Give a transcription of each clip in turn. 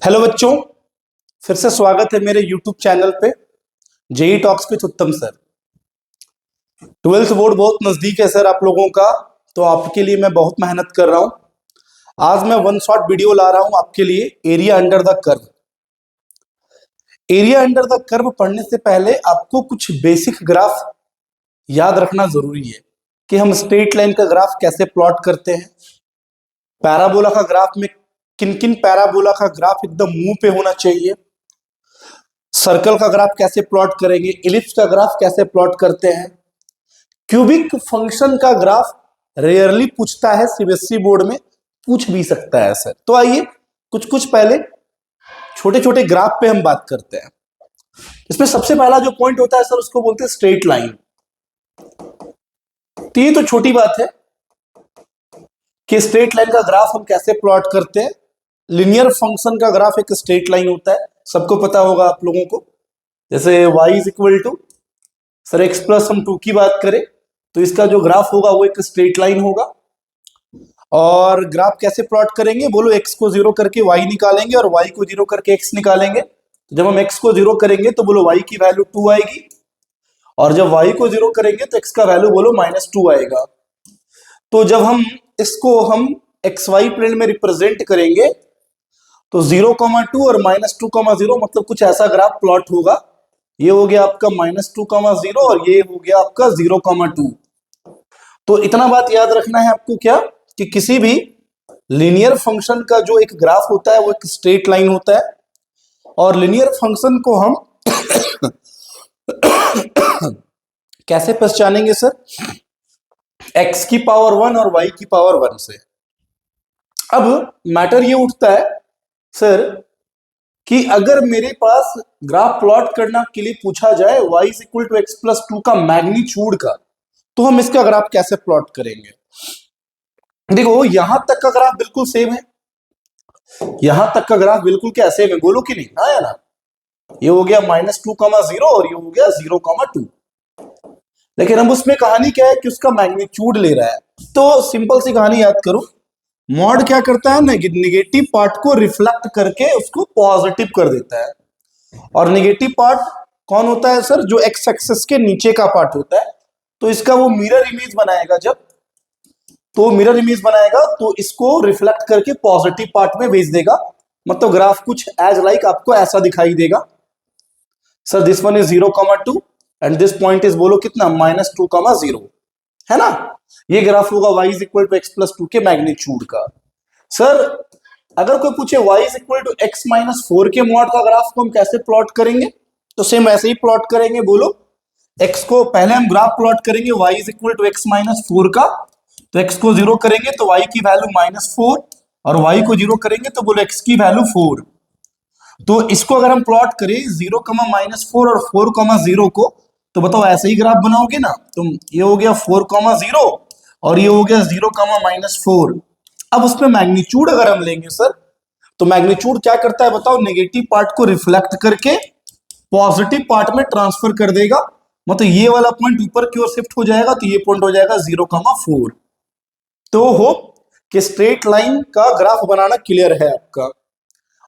Hello बच्चों, फिर से स्वागत है मेरे YouTube चैनल पे जेई टॉक्स विद उत्तम सर। 12th बोर्ड बहुत नजदीक है सर आप लोगों का, तो आपके लिए मैं बहुत मेहनत कर रहा हूं। आज मैं वन शॉट वीडियो ला रहा हूं आपके लिए, area under the curve. Area under the curve पढ़ने से पहले आपको कुछ बेसिक ग्राफ याद रखना जरूरी है कि हम स्ट्रेट लाइन का ग्राफ कैसे प्लॉट करते हैं, पैराबोला का ग्राफ में किन किन पैराबोला का ग्राफ एकदम मुंह पे होना चाहिए, सर्कल का ग्राफ कैसे प्लॉट करेंगे, इलिप्स का ग्राफ कैसे प्लॉट करते हैं, क्यूबिक फंक्शन का ग्राफ रेयरली पूछता है सीबीएसई बोर्ड में, पूछ भी सकता है सर। तो आइए कुछ पहले छोटे छोटे ग्राफ पे हम बात करते हैं। इसमें सबसे पहला जो पॉइंट होता है सर उसको बोलते हैं स्ट्रेट लाइन। तो ये तो छोटी बात है कि स्ट्रेट लाइन का ग्राफ हम कैसे प्लॉट करते हैं। लिनियर फंक्शन का ग्राफ एक स्ट्रेट लाइन होता है, सबको पता होगा आप लोगों को। जैसे y is equal to sir x plus हम 2 की बात करें तो इसका जो ग्राफ होगा वो एक स्ट्रेट लाइन होगा। और ग्राफ कैसे प्लॉट करेंगे बोलो, x को 0 करके y निकालेंगे और y को 0 करके x निकालेंगे। जब हम x को 0 करेंगे तो बोलो y की वैल्यू 2 आएगी, और जब y को 0 करेंगे तो x का वैल्यू बोलो -2 आएगा। तो जब हम इसको हम xy प्लेन में रिप्रेजेंट करेंगे तो 0,2 और -2,0 मतलब कुछ ऐसा ग्राफ प्लॉट होगा। ये हो गया आपका -2,0 और ये हो गया आपका 0,2। तो इतना बात याद रखना है आपको क्या कि किसी भी लीनियर फंक्शन का जो एक ग्राफ होता है वो एक स्ट्रेट लाइन होता है, और लीनियर फंक्शन को हम कैसे पहचानेंगे सर, x की पावर 1 और y की पावर 1 से। अब मैटर ये उठता है सर कि अगर मेरे पास ग्राफ प्लॉट करना के लिए पूछा जाए y is equal to x plus 2 का मैग्नीट्यूड का, तो हम इसका ग्राफ कैसे प्लॉट करेंगे। देखो यहां तक का ग्राफ बिल्कुल सेम है, यहां तक का ग्राफ बिल्कुल क्या सेम है, बोलो कि नहीं, हाँ या ना। ये हो गया -2,0 और ये हो गया 0,2। लेकिन अब उसमें कहानी क्या है कि उसका मैग्नीट्यूड ले रहा है। तो सिंपल सी कहानी याद करो, मॉड क्या करता है, नेगेटिव पार्ट को रिफ्लेक्ट करके उसको पॉजिटिव कर देता है। और नेगेटिव पार्ट कौन होता है सर, जो एक्स एक्सिस के नीचे का पार्ट होता है। तो इसका वो मिरर इमेज बनाएगा, जब तो मिरर इमेज बनाएगा तो इसको रिफ्लेक्ट करके पॉजिटिव पार्ट में भेज देगा। मतलब ग्राफ कुछ एज लाइक आपको ऐसा दिखाई देगा sir, this one is 0,2 and this point is बोलो कितना -2,0 है ना। ये ग्राफ होगा y is equal to x plus 2 के मैग्नीट्यूड का। सर अगर कोई पूछे y is equal to x minus 4 के मॉड का ग्राफ को हम कैसे प्लॉट करेंगे, तो सेम ऐसे ही प्लॉट करेंगे। बोलो x को पहले हम ग्राफ प्लॉट करेंगे y is equal to x minus 4 का, तो x को 0 करेंगे तो y की वैल्यू -4 और y को 0 करेंगे तो बोलो x की वैल्यू 4। तो इसको अगर हम प्लॉट करें 0, -4 और 4,0 को, तो बताओ ऐसे ही ग्राफ बनाओगे ना। तो ये हो गया 4,0 और ये हो गया 0,-4। अब उसमें मैग्नीट्यूड अगर हम लेंगे सर, तो मैग्नीट्यूड क्या करता है बताओ, नेगेटिव पार्ट को रिफ्लेक्ट करके पॉजिटिव पार्ट में ट्रांसफर कर देगा। मतलब ये वाला पॉइंट ऊपर की ओर शिफ्ट हो जाएगा तो ये पॉइंट हो जाएगा 0,4। तो होप कि स्ट्रेट लाइन का ग्राफ बनाना क्लियर है आपका।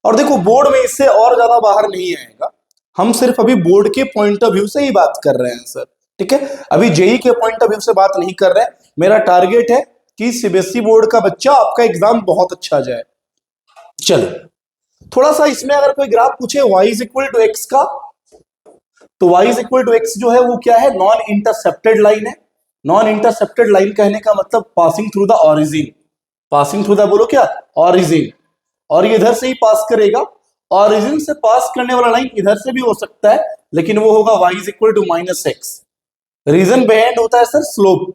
और देखो बोर्ड में इससे और ज्यादा बाहर नहीं आएगा, हम सिर्फ अभी बोर्ड के पॉइंट ऑफ व्यू से ही बात कर रहे हैं सर, ठीक है। अभी जेई के पॉइंट ऑफ व्यू से बात नहीं कर रहे हैं। मेरा टारगेट है कि सीबीएसई बोर्ड का बच्चा आपका एग्जाम बहुत अच्छा जाए। चलो थोड़ा सा इसमें अगर कोई ग्राफ पूछे y is equal to x का, तो y is equal to x जो है वो क्या है, नॉन इंटरसेप्टेड लाइन है। नॉन इंटरसेप्टेड लाइन कहने का मतलब passing through the origin, passing through the बोलो क्या, ऑरिजिन। और ये इधर से ही पास करेगा, ऑरिजिन से पास करने वाला लाइन इधर से भी हो सकता है, लेकिन वो होगा y is equal to -x। Reason behind होता है सर स्लोप।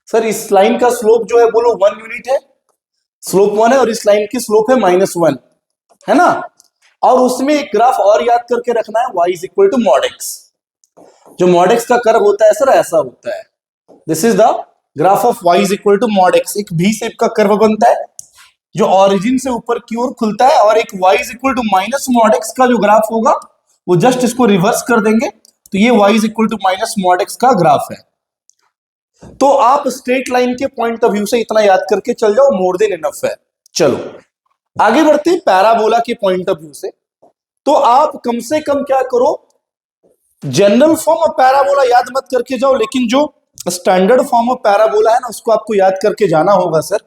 सर इस लाइन का स्लोप जो है बोलो 1 यूनिट है, स्लोप 1 है, और इस लाइन की स्लोप है -1, है ना। और उसमें एक ग्राफ और याद करके रखना है, y is equal to mod x। जो mod x का कर्व होता है सर ऐसा होता है, this is the graph of y is equal to mod x। एक V शेप का कर्व बनता है जो ऑरिजिन से ऊपर की ओर खुलता है, और एक y is equal to minus mod x का जो ग्राफ होगा वो जस्ट इसको रिवर्स कर देंगे, तो ये y is equal to minus mod x का ग्राफ है। तो आप स्ट्रेट लाइन के पॉइंट ऑफ व्यू से इतना याद करके चल जाओ, मोर देन इनफ है। चलो आगे बढ़ते हैं पैराबोला के पॉइंट ऑफ व्यू से। तो आप कम से कम क्या करो, जनरल फॉर्म ऑफ पैराबोला याद मत करके जाओ, लेकिन जो स्टैंडर्ड फॉर्म ऑफ पैराबोला है ना उसको आपको याद करके जाना होगा सर।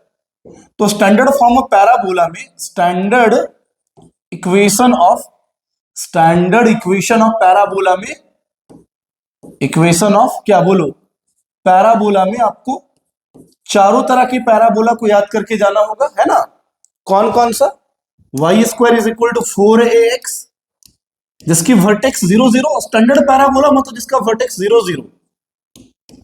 तो स्टैंडर्ड फॉर्म ऑफ पैराबोला में स्टैंडर्ड इक्वेशन ऑफ पैराबोला में इक्वेशन ऑफ क्या बोलो, पैराबोला में आपको चारों तरह के पैराबोला को याद करके जाना होगा, है ना। कौन कौन सा, y square is equal to 4ax जिसकी वर्टेक्स 0 0, स्टैंडर्ड पैराबोला मतलब जिसका वर्टेक्स 0 0,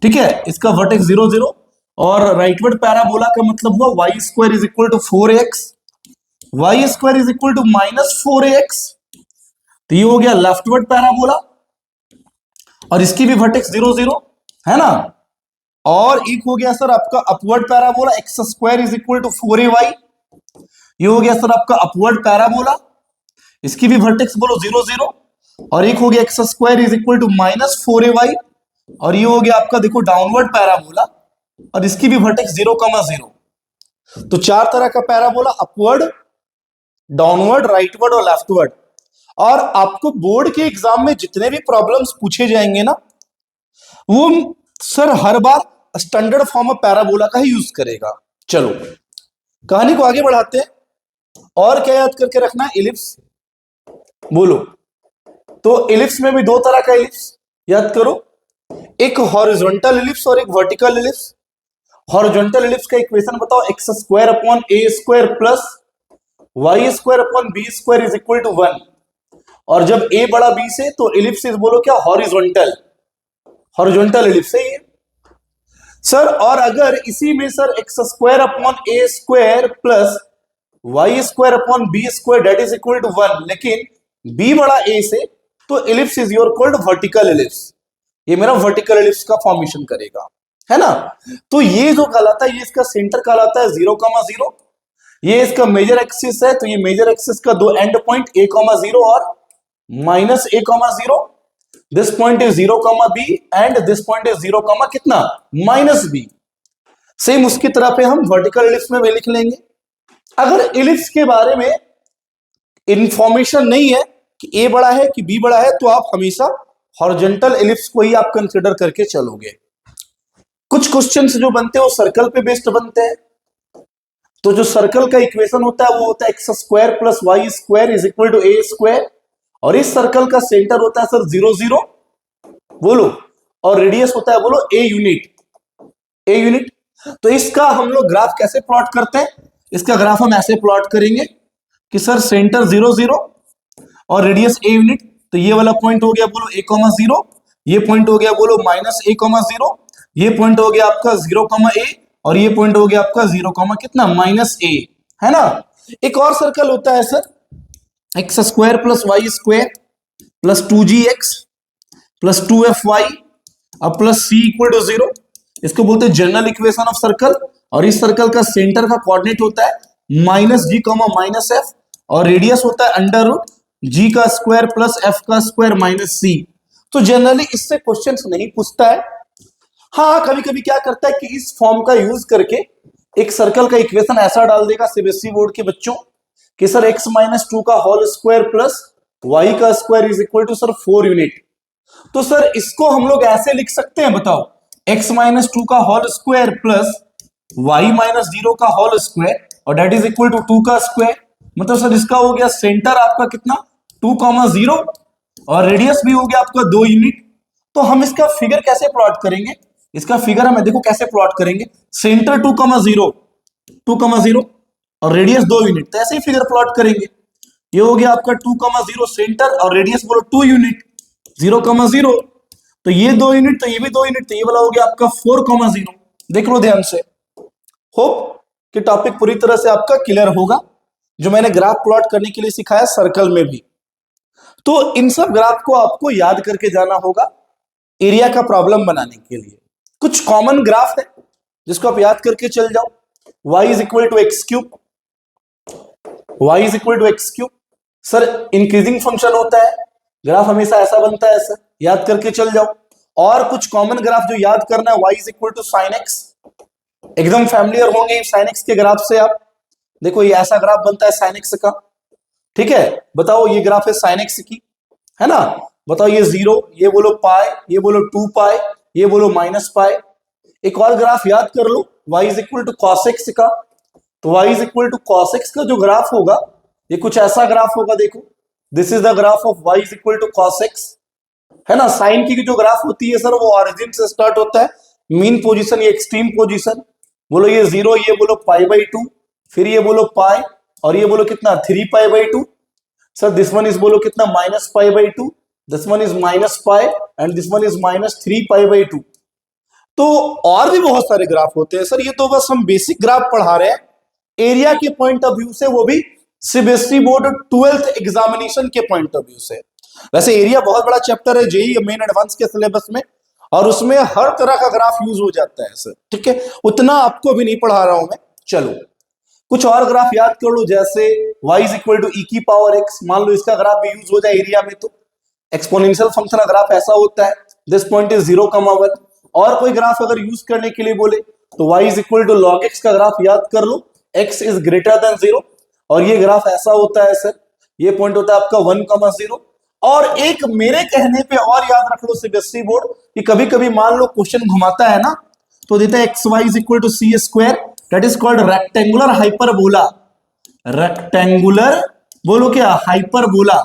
ठीक है, इसका वर्टेक्स 0 0। और राइटवर्ड पैराबोला का मतलब हुआ y square is equal to 4ax, y square is equal to -4ax, तो ये हो गया लेफ्टवर्ड पैराबोला और इसकी भी वर्टेक्स 0 0, है ना। और एक हो गया सर आपका upward parabola, x square is equal to 4ay, ये हो गया सर आपका अपवर्ड पैराबोला, इसकी भी वर्टेक्स बोलो 0 0। और एक हो गया x square is equal to -4ay, और ये हो गया आपका देखो डाउनवर्ड पैराबोला और इसकी भी वर्टेक्स 0 0। तो चार तरह का पैराबोला, अपवर्ड, डाउनवर्ड, राइटवर्ड और लेफ्टवर्ड। और आपको बोर्ड के एग्जाम में जितने भी प्रॉब्लम्स पूछे जाएंगे ना, वो sir her bar standard form of parabola का ही यूज करेगा। चलो कहानी को आगे बढ़ाते हैं। और क्या याद करके रखना है, इलिप्स बोलो। तो इलिप्स में भी दो तरह का इलिप्स याद करो, एक हॉरिजॉन्टल इलिप्स और एक वर्टिकल इलिप्स। हॉरिजॉन्टल इलिप्स का इक्वेशन बताओ, x square upon a square plus Y square upon b square is equal to 1। और जब a बड़ा b से तो इलिप्स इज बोलो क्या, हॉरिजॉन्टल इलिप्स है ये सर। और अगर इसी में sir x square upon a square plus Y square upon b square that is equal to 1, लेकिन b बड़ा a से तो ellipse is your called vertical ellipse, ये मेरा वर्टिकल इलिप्स का फॉर्मेशन करेगा, है ना। तो ये जो कहलाता है, ये इसका सेंटर कहलाता है 0 0, ये इसका मेजर एक्सिस है, तो ये मेजर एक्सिस का दो एंड पॉइंट a, 0 और -a, 0। This point is 0, b and this point is 0, कितना -b। सेम उसकी तरह पे हम वर्टिकल इलिप्स में भी लिख लेंगे। अगर इलिप्स के बारे में इंफॉर्मेशन नहीं है कि a बड़ा है कि b बड़ा है, तो आप हमेशा हॉरिजॉन्टल इलिप्स को ही आप कंसीडर करके चलोगे। कुछ क्वेश्चंस जो बनते हैं वो सर्कल पे बेस्ड बनते हैं। तो जो सर्कल का इक्वेशन होता है वो होता है x square plus Y square is equal to a square, और इस सर्कल का सेंटर होता है सर 0 0 बोलो, और रेडियस होता है बोलो ए यूनिट। तो इसका हम लोग ग्राफ कैसे प्लॉट करते हैं, इसका ग्राफ हम ऐसे प्लॉट करेंगे कि सर सेंटर 0 0 और रेडियस ए यूनिट, तो ये वाला पॉइंट हो गया बोलो a, 0, ये पॉइंट हो गया बोलो -a, 0, ये पॉइंट हो गया आपका 0, a, और ये पॉइंट हो गया आपका 0, कितना -a, है ना। एक और सर्कल होता है sir x square plus Y square plus 2gx plus 2fy अब प्लस c इक्वल टू 0, इसको बोलते हैं जनरल इक्वेशन ऑफ सर्कल। और इस सर्कल का सेंटर का कोऑर्डिनेट होता है -g, -f, और रेडियस होता है √g का स्क्वायर प्लस f का स्क्वायर -c। तो जनरली इससे क्वेश्चंस नहीं पूछता है। हाँ कभी कभी क्या करता है कि इस फॉर्म का यूज करके एक सर्कल का इक्वेशन ऐसा डाल देगा सीबीएसई बोर्ड के बच्चों कि सर x - 2 का होल स्क्वायर प्लस y का square is equal to sir 4 unit. तो सर इसको हम लोग ऐसे लिख सकते हैं, बताओ, x - 2 का होल स्क्वायर प्लस y - 0 का होल स्क्वायर और डेट इज इक्वल टू 2 का स्क्वायर। मतलब सर इसका हो गया सेंटर आपका कितना 2, 0 और रेडियस भी हो गया आपका 2 यूनिट। तो हम इसका फिगर कैसे प्लॉट करेंगे, इसका फिगर हमें देखो कैसे प्लॉट करेंगे, सेंटर 2, 0 और रेडियस 2 यूनिट, तो ऐसे ही फिगर प्लॉट करेंगे। ये हो गया आपका 2, 0 सेंटर और रेडियस बोलो 2 यूनिट, 0, 0, तो ये 2 यूनिट, तो ये भी 2 यूनिट, तो ये वाला हो गया आपका 4, 0। देख लो ध्यान से, होप कि टॉपिक पूरी तरह से आपका क्लियर होगा जो मैंने ग्राफ प्लॉट करने के लिए सिखाया सर्कल में भी। तो इन सब ग्राफ को आपको याद करके जाना होगा एरिया का प्रॉब्लम बनाने के लिए। कुछ कॉमन ग्राफ है जिसको आप याद करके चल जाओ, y is equal to x cube, sir increasing function होता है, ग्राफ हमेशा ऐसा बनता है सर, याद करके चल जाओ। और कुछ कॉमन ग्राफ जो याद करना है, y is equal to sine x, एकदम फैमिलियर होंगे साइन एक्स के ग्राफ से आप। देखो ये ऐसा ग्राफ बनता है साइन एक्स का, ठीक है। बताओ ये ग्राफ है साइन एक्स की, है ना। बताओ ये 0, ये बोलो पाई, ये बोलो 2 पाई, ये बोलो माइनस पाई। एक और ग्राफ याद कर लो, y is equal to cos x का। तो y is equal to cos x का जो ग्राफ होगा ये कुछ ऐसा ग्राफ होगा, देखो this is the graph of y is equal to cos x, है ना। साइन की जो ग्राफ होती है सर वो ऑरिजिन से स्टार्ट होता है, मीन पोजीशन ये एक्सट्रीम पोजीशन, बोलो ये 0, ये बोलो पाई/2, फिर ये बोलो पाई, और ये बोलो कितना 3 पाई/2। सर दिस वन इज बोलो कितना माइनस पाई/2, this one is minus pi, and this one is minus 3 पाई/2। तो और भी बहुत सारे ग्राफ होते हैं सर, ये तो बस हम बेसिक ग्राफ पढ़ा रहे हैं एरिया के पॉइंट ऑफ व्यू से, वो भी सीबीएसई बोर्ड 12th एग्जामिनेशन के पॉइंट ऑफ व्यू से। वैसे एरिया बहुत बड़ा चैप्टर है जेईई मेन एडवांस के सिलेबस में, और उसमें हर तरह का ग्राफ यूज हो जाता है सर, ठीक है। उतना आपको भी नहीं पढ़ा रहा हूं मैं। चलो कुछ और ग्राफ याद कर लो, जैसे y इज इक्वल टू ई की पावर x, मान लो इसका ग्राफ भी यूज हो जाए एरिया में, तो एक्सपोनेंशियल फंक्शन का ग्राफ ऐसा होता है, दिस पॉइंट इज 0,1। और कोई ग्राफ अगर यूज करने के लिए बोले तो y is equal to log x का ग्राफ याद कर लो, x इज ग्रेटर देन 0, और ये ग्राफ ऐसा होता है सर, ये पॉइंट होता है आपका 1,0। और एक मेरे कहने पे और याद रख लो सीबीएसई बोर्ड कि कभी कभी मान लो क्वेश्चन घुमाता है ना, तो देता है x y is equal to c square, that is called rectangular hyperbola. Rectangular बोलो क्या हाइपरबोला।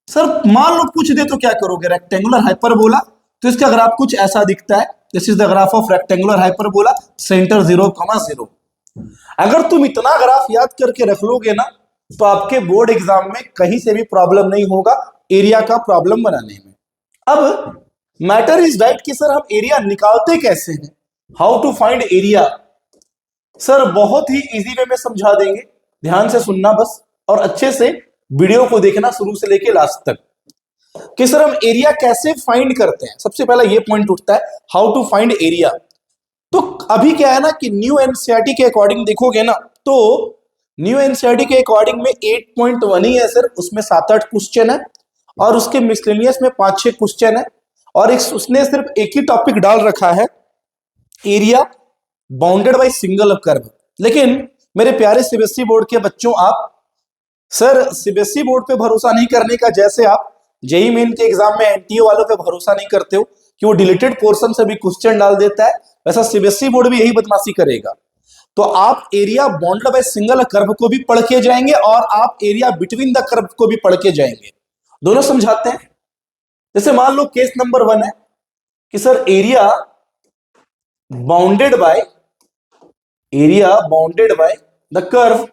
सर मान लो पूछ दे तो क्या करोगे, रेक्टेंगुलर हाइपरबोला, तो इसका ग्राफ कुछ ऐसा दिखता है, this is the graph of rectangular hyperbola, centre 0,0। अगर तुम इतना ग्राफ याद करके रख लोगे ना, तो आपके बोर्ड एग्जाम में कहीं से भी प्रॉब्लम नहीं होगा एरिया का प्रॉब्लम बनाने में। अब मैटर इज दैट कि सर हम एरिया निकालते कैसे हैं, how to find area. Sir बहुत ही इजी वे में समझा देंगे, ध्यान से सुनना बस, और अच्छे से वीडियो को देखना शुरू से लेके लास्ट तक कि सर हम एरिया कैसे फाइंड करते हैं। सबसे पहला ये पॉइंट उठता है हाउ टू फाइंड एरिया। तो अभी क्या है ना कि न्यू एनसीईआरटी के अकॉर्डिंग देखोगे ना, तो न्यू एनसीईआरटी के अकॉर्डिंग में 8.1 ही है सर, उसमें 7-8 क्वेश्चन है, और उसके मिसलेनियस में 5-6 क्वेश्चन है, और एक उसने सिर्फ एक ही टॉपिक डाल रखा है, area bounded by single curve. लेकिन मेरे प्यारे सीबीएसई बोर्ड के बच्चों, आप सर सीबीएसई बोर्ड पे भरोसा नहीं करने का, जैसे आप जेईई मेन के एग्जाम में एनटीए वालों पे भरोसा नहीं करते हो कि वो डिलीटेड पोर्शन से भी क्वेश्चन डाल देता है, वैसा सीबीएसई बोर्ड भी यही बदमाशी करेगा। तो आप area bounded by single curve को भी पढ़ के जाएंगे, और आप एरिया बिटवीन द कर्व को भी पढ़ के जाएंगे, दोनों समझाते हैं। जैसे मान लो केस नंबर 1 है कि sir area bounded by the curve,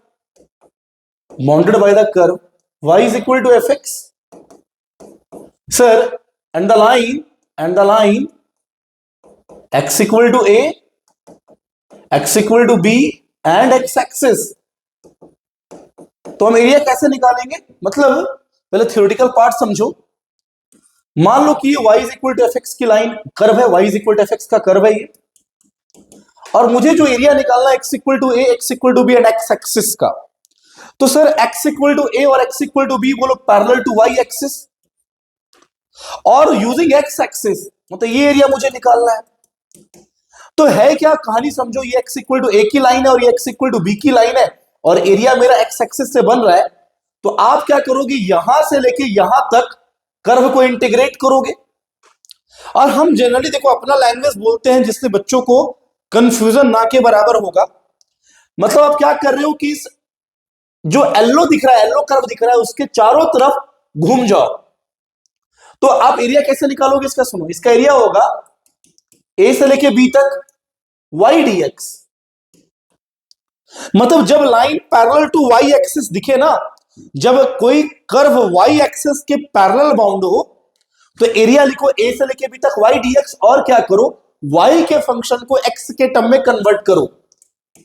bounded by the curve y is equal to fx, sir, and the line x equal to a, x equal to b and x axis। तो हम area कैसे निकालेंगे, मतलब पहले theoretical part समझो। मान लो कि ये y is equal to fx की लाइन कर्व है, y is equal to fx का कर्व है ये, और मुझे जो एरिया निकालना है x equal to a, x equal to b and x axis का, तो sir x equal to a और x equal to b बोलो पैरेलल टू y एक्सिस, और यूजिंग x एक्सिस मतलब ये एरिया मुझे निकालना है। तो है क्या कहानी समझो, ये x इक्वल टू a की लाइन है और ये x इक्वल टू b की लाइन है, और एरिया मेरा x एक्सिस से बन रहा है। तो आप क्या करोगे, यहां से लेके यहां तक कर्व को इंटीग्रेट करोगे। और हम जनरली देखो अपना लैंग्वेज बोलते हैं जिससे बच्चों को कंफ्यूजन ना के बराबर होगा। मतलब आप क्या कर रहे हो कि जो येलो दिख रहा है, येलो कर्व दिख रहा है, उसके चारों तरफ घूम जाओ। तो आप एरिया कैसे निकालोगे इसका, सुनो, इसका एरिया होगा ए से लेके बी तक वाई डी एक्स। मतलब जब line parallel to Y axis दिखे ना, जब कोई कर्व वाई एक्सिस के पैरेलल बाउंड हो, तो एरिया लिखो ए से लेके बी तक वाई डी एक्स, और क्या करो वाई के फंक्शन को एक्स के टर्म में कन्वर्ट करो,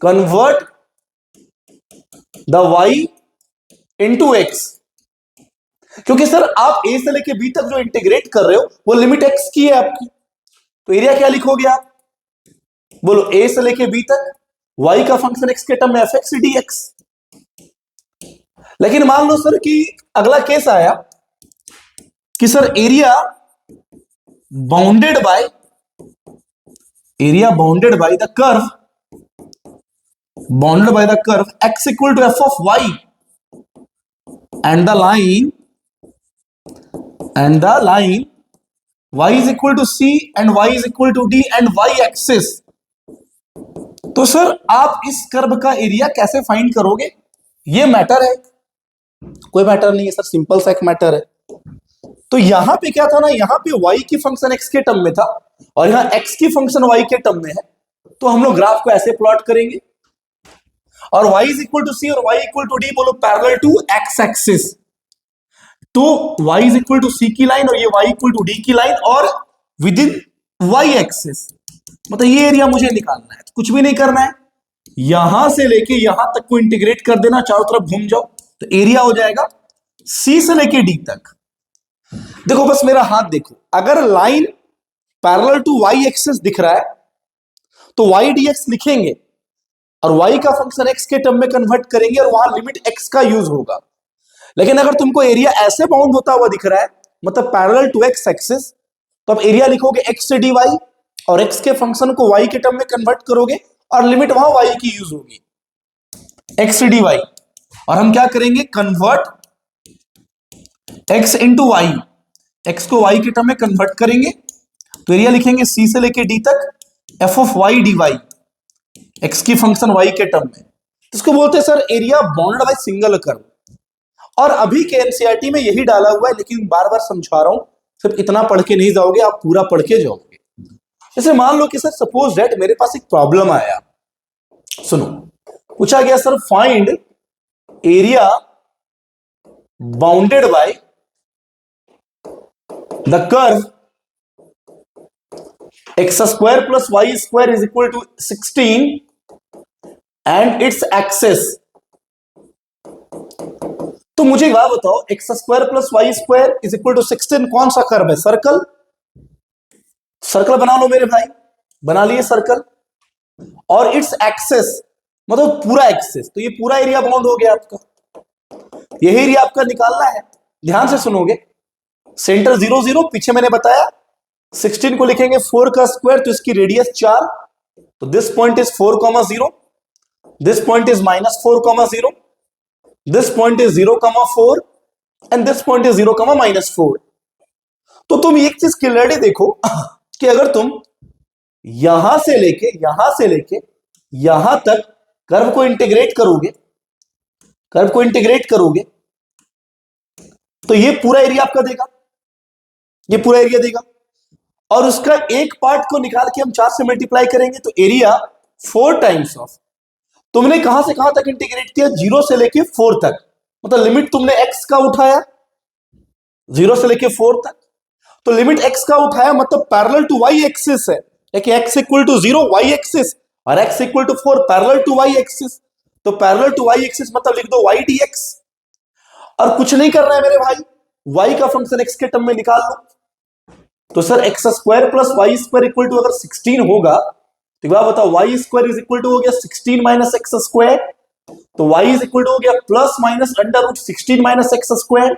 convert the y into x. क्योंकि सर आप ए से लेके बी तक जो इंटीग्रेट कर रहे हो वो लिमिट एक्स की है आपकी, तो एरिया क्या लिखोगे आप, बोलो ए से लेके बी तक वाई का फंक्शन एक्स के टर्म में एफ एक्स डी एक्स। लेकिन मान लो सर कि अगला केस आया कि sir area bounded by the curve bounded by the curve x equal to f of y and the line y is equal to c and y is equal to d and y axis. तो sir आप इस curve का area कैसे find करोगे? ये matter है? कोई matter नहीं है सर, सिंपल सा एक मैटर है। तो यहां पे क्या था ना, यहां पे y की फंक्शन x के टर्म में था और यहां x की फंक्शन y के टर्म में है। तो हम लोग ग्राफ को ऐसे प्लॉट करेंगे और y is equal to c और y इक्वल टू d बोलो पैरेलल टू x एक्सिस। तो y is equal to c की लाइन और ये y इक्वल टू d की लाइन और विद इन y एक्सिस, मतलब ये एरिया मुझे निकालना है। तो कुछ भी नहीं करना है, यहां से लेके यहां तक को इंटीग्रेट कर देना, चारों तरफ घूम जाओ, तो एरिया हो जाएगा c से लेके d तक। देखो बस मेरा हाथ देखो, अगर line parallel to y axis दिख रहा है तो y dx लिखेंगे और y का फंक्शन x के टर्म में कन्वर्ट करेंगे और वहां लिमिट x का यूज होगा। लेकिन अगर तुमको एरिया ऐसे बाउंड होता हुआ दिख रहा है, मतलब पैरेलल टू x एक्सिस, तो अब एरिया लिखोगे x से dy और x के फंक्शन को y के टर्म में कन्वर्ट करोगे और लिमिट वहां y की यूज होगी, x से dy। और हम क्या करेंगे, convert x into y, x को y के टर्म में कन्वर्ट करेंगे तो एरिया लिखेंगे c से लेके d तक f of y dy, x की फंक्शन y के टर्म में। इसको बोलते हैं sir area bounded by single curve. और अभी के एनसीईआरटी में यही डाला हुआ है, लेकिन बार बार समझा रहा हूं, सिर्फ इतना पढ़ के नहीं जाओगे, आप पूरा पढ़ के जाओगे। जैसे मान लो कि सर सपोज दैट मेरे पास एक प्रॉब्लम आया, सुनो, पूछा गया sir find area bounded by the curve x square plus Y square is equal to 16 and its axes. तो मुझे एक बात बताओ, x square plus Y square is equal to 16 कौन सा कर्व है? सर्कल। सर्कल बना लो मेरे भाई, बना लिए सर्कल। और इट्स एक्सेस मतलब पूरा एक्सेस, तो ये पूरा एरिया बाउंड हो गया आपका। यही एरिया आपका निकालना है, ध्यान से सुनोगे। सेंटर 0 0, पीछे मैंने बताया 16 को लिखेंगे 4 का स्क्वायर, तो इसकी रेडियस 4, तो this point is 4,0, this point is -4,0, this point is 0,4 and this point is 0,-4। तो तुम एक चीज क्लियरली देखो कि अगर तुम यहां से लेके यहां तक कर्व को इंटीग्रेट करोगे, तो ये पूरा एरिया आपका देगा, ये पूरा एरिया देगा। और उसका एक पार्ट को निकाल के हम 4 से मल्टीप्लाई करेंगे तो एरिया 4 टाइम्स ऑफ, तुमने कहां से कहां तक इंटीग्रेट किया, 0 से लेके 4 तक, मतलब लिमिट तुमने x का उठाया 0 से लेके 4 तक, तो लिमिट x का उठाया मतलब पैरेलल टू y एक्सिस है, देखिए x equal to 0 y axis और x equal to 4 parallel to y axis, तो पैरेलल टू y एक्सिस मतलब लिख दो y dx। और कुछ नहीं करना है मेरे भाई, y का फंक्शन x के टर्म में निकाल लो। तो sir x square plus Y square equal to अगर 16 होगा तो एक बार बताओ, y square is equal to हो गया 16 माइनस एक्स स्क्वायर, तो वाई इज इक्वल टू हो गया plus minus under root 16 minus x square.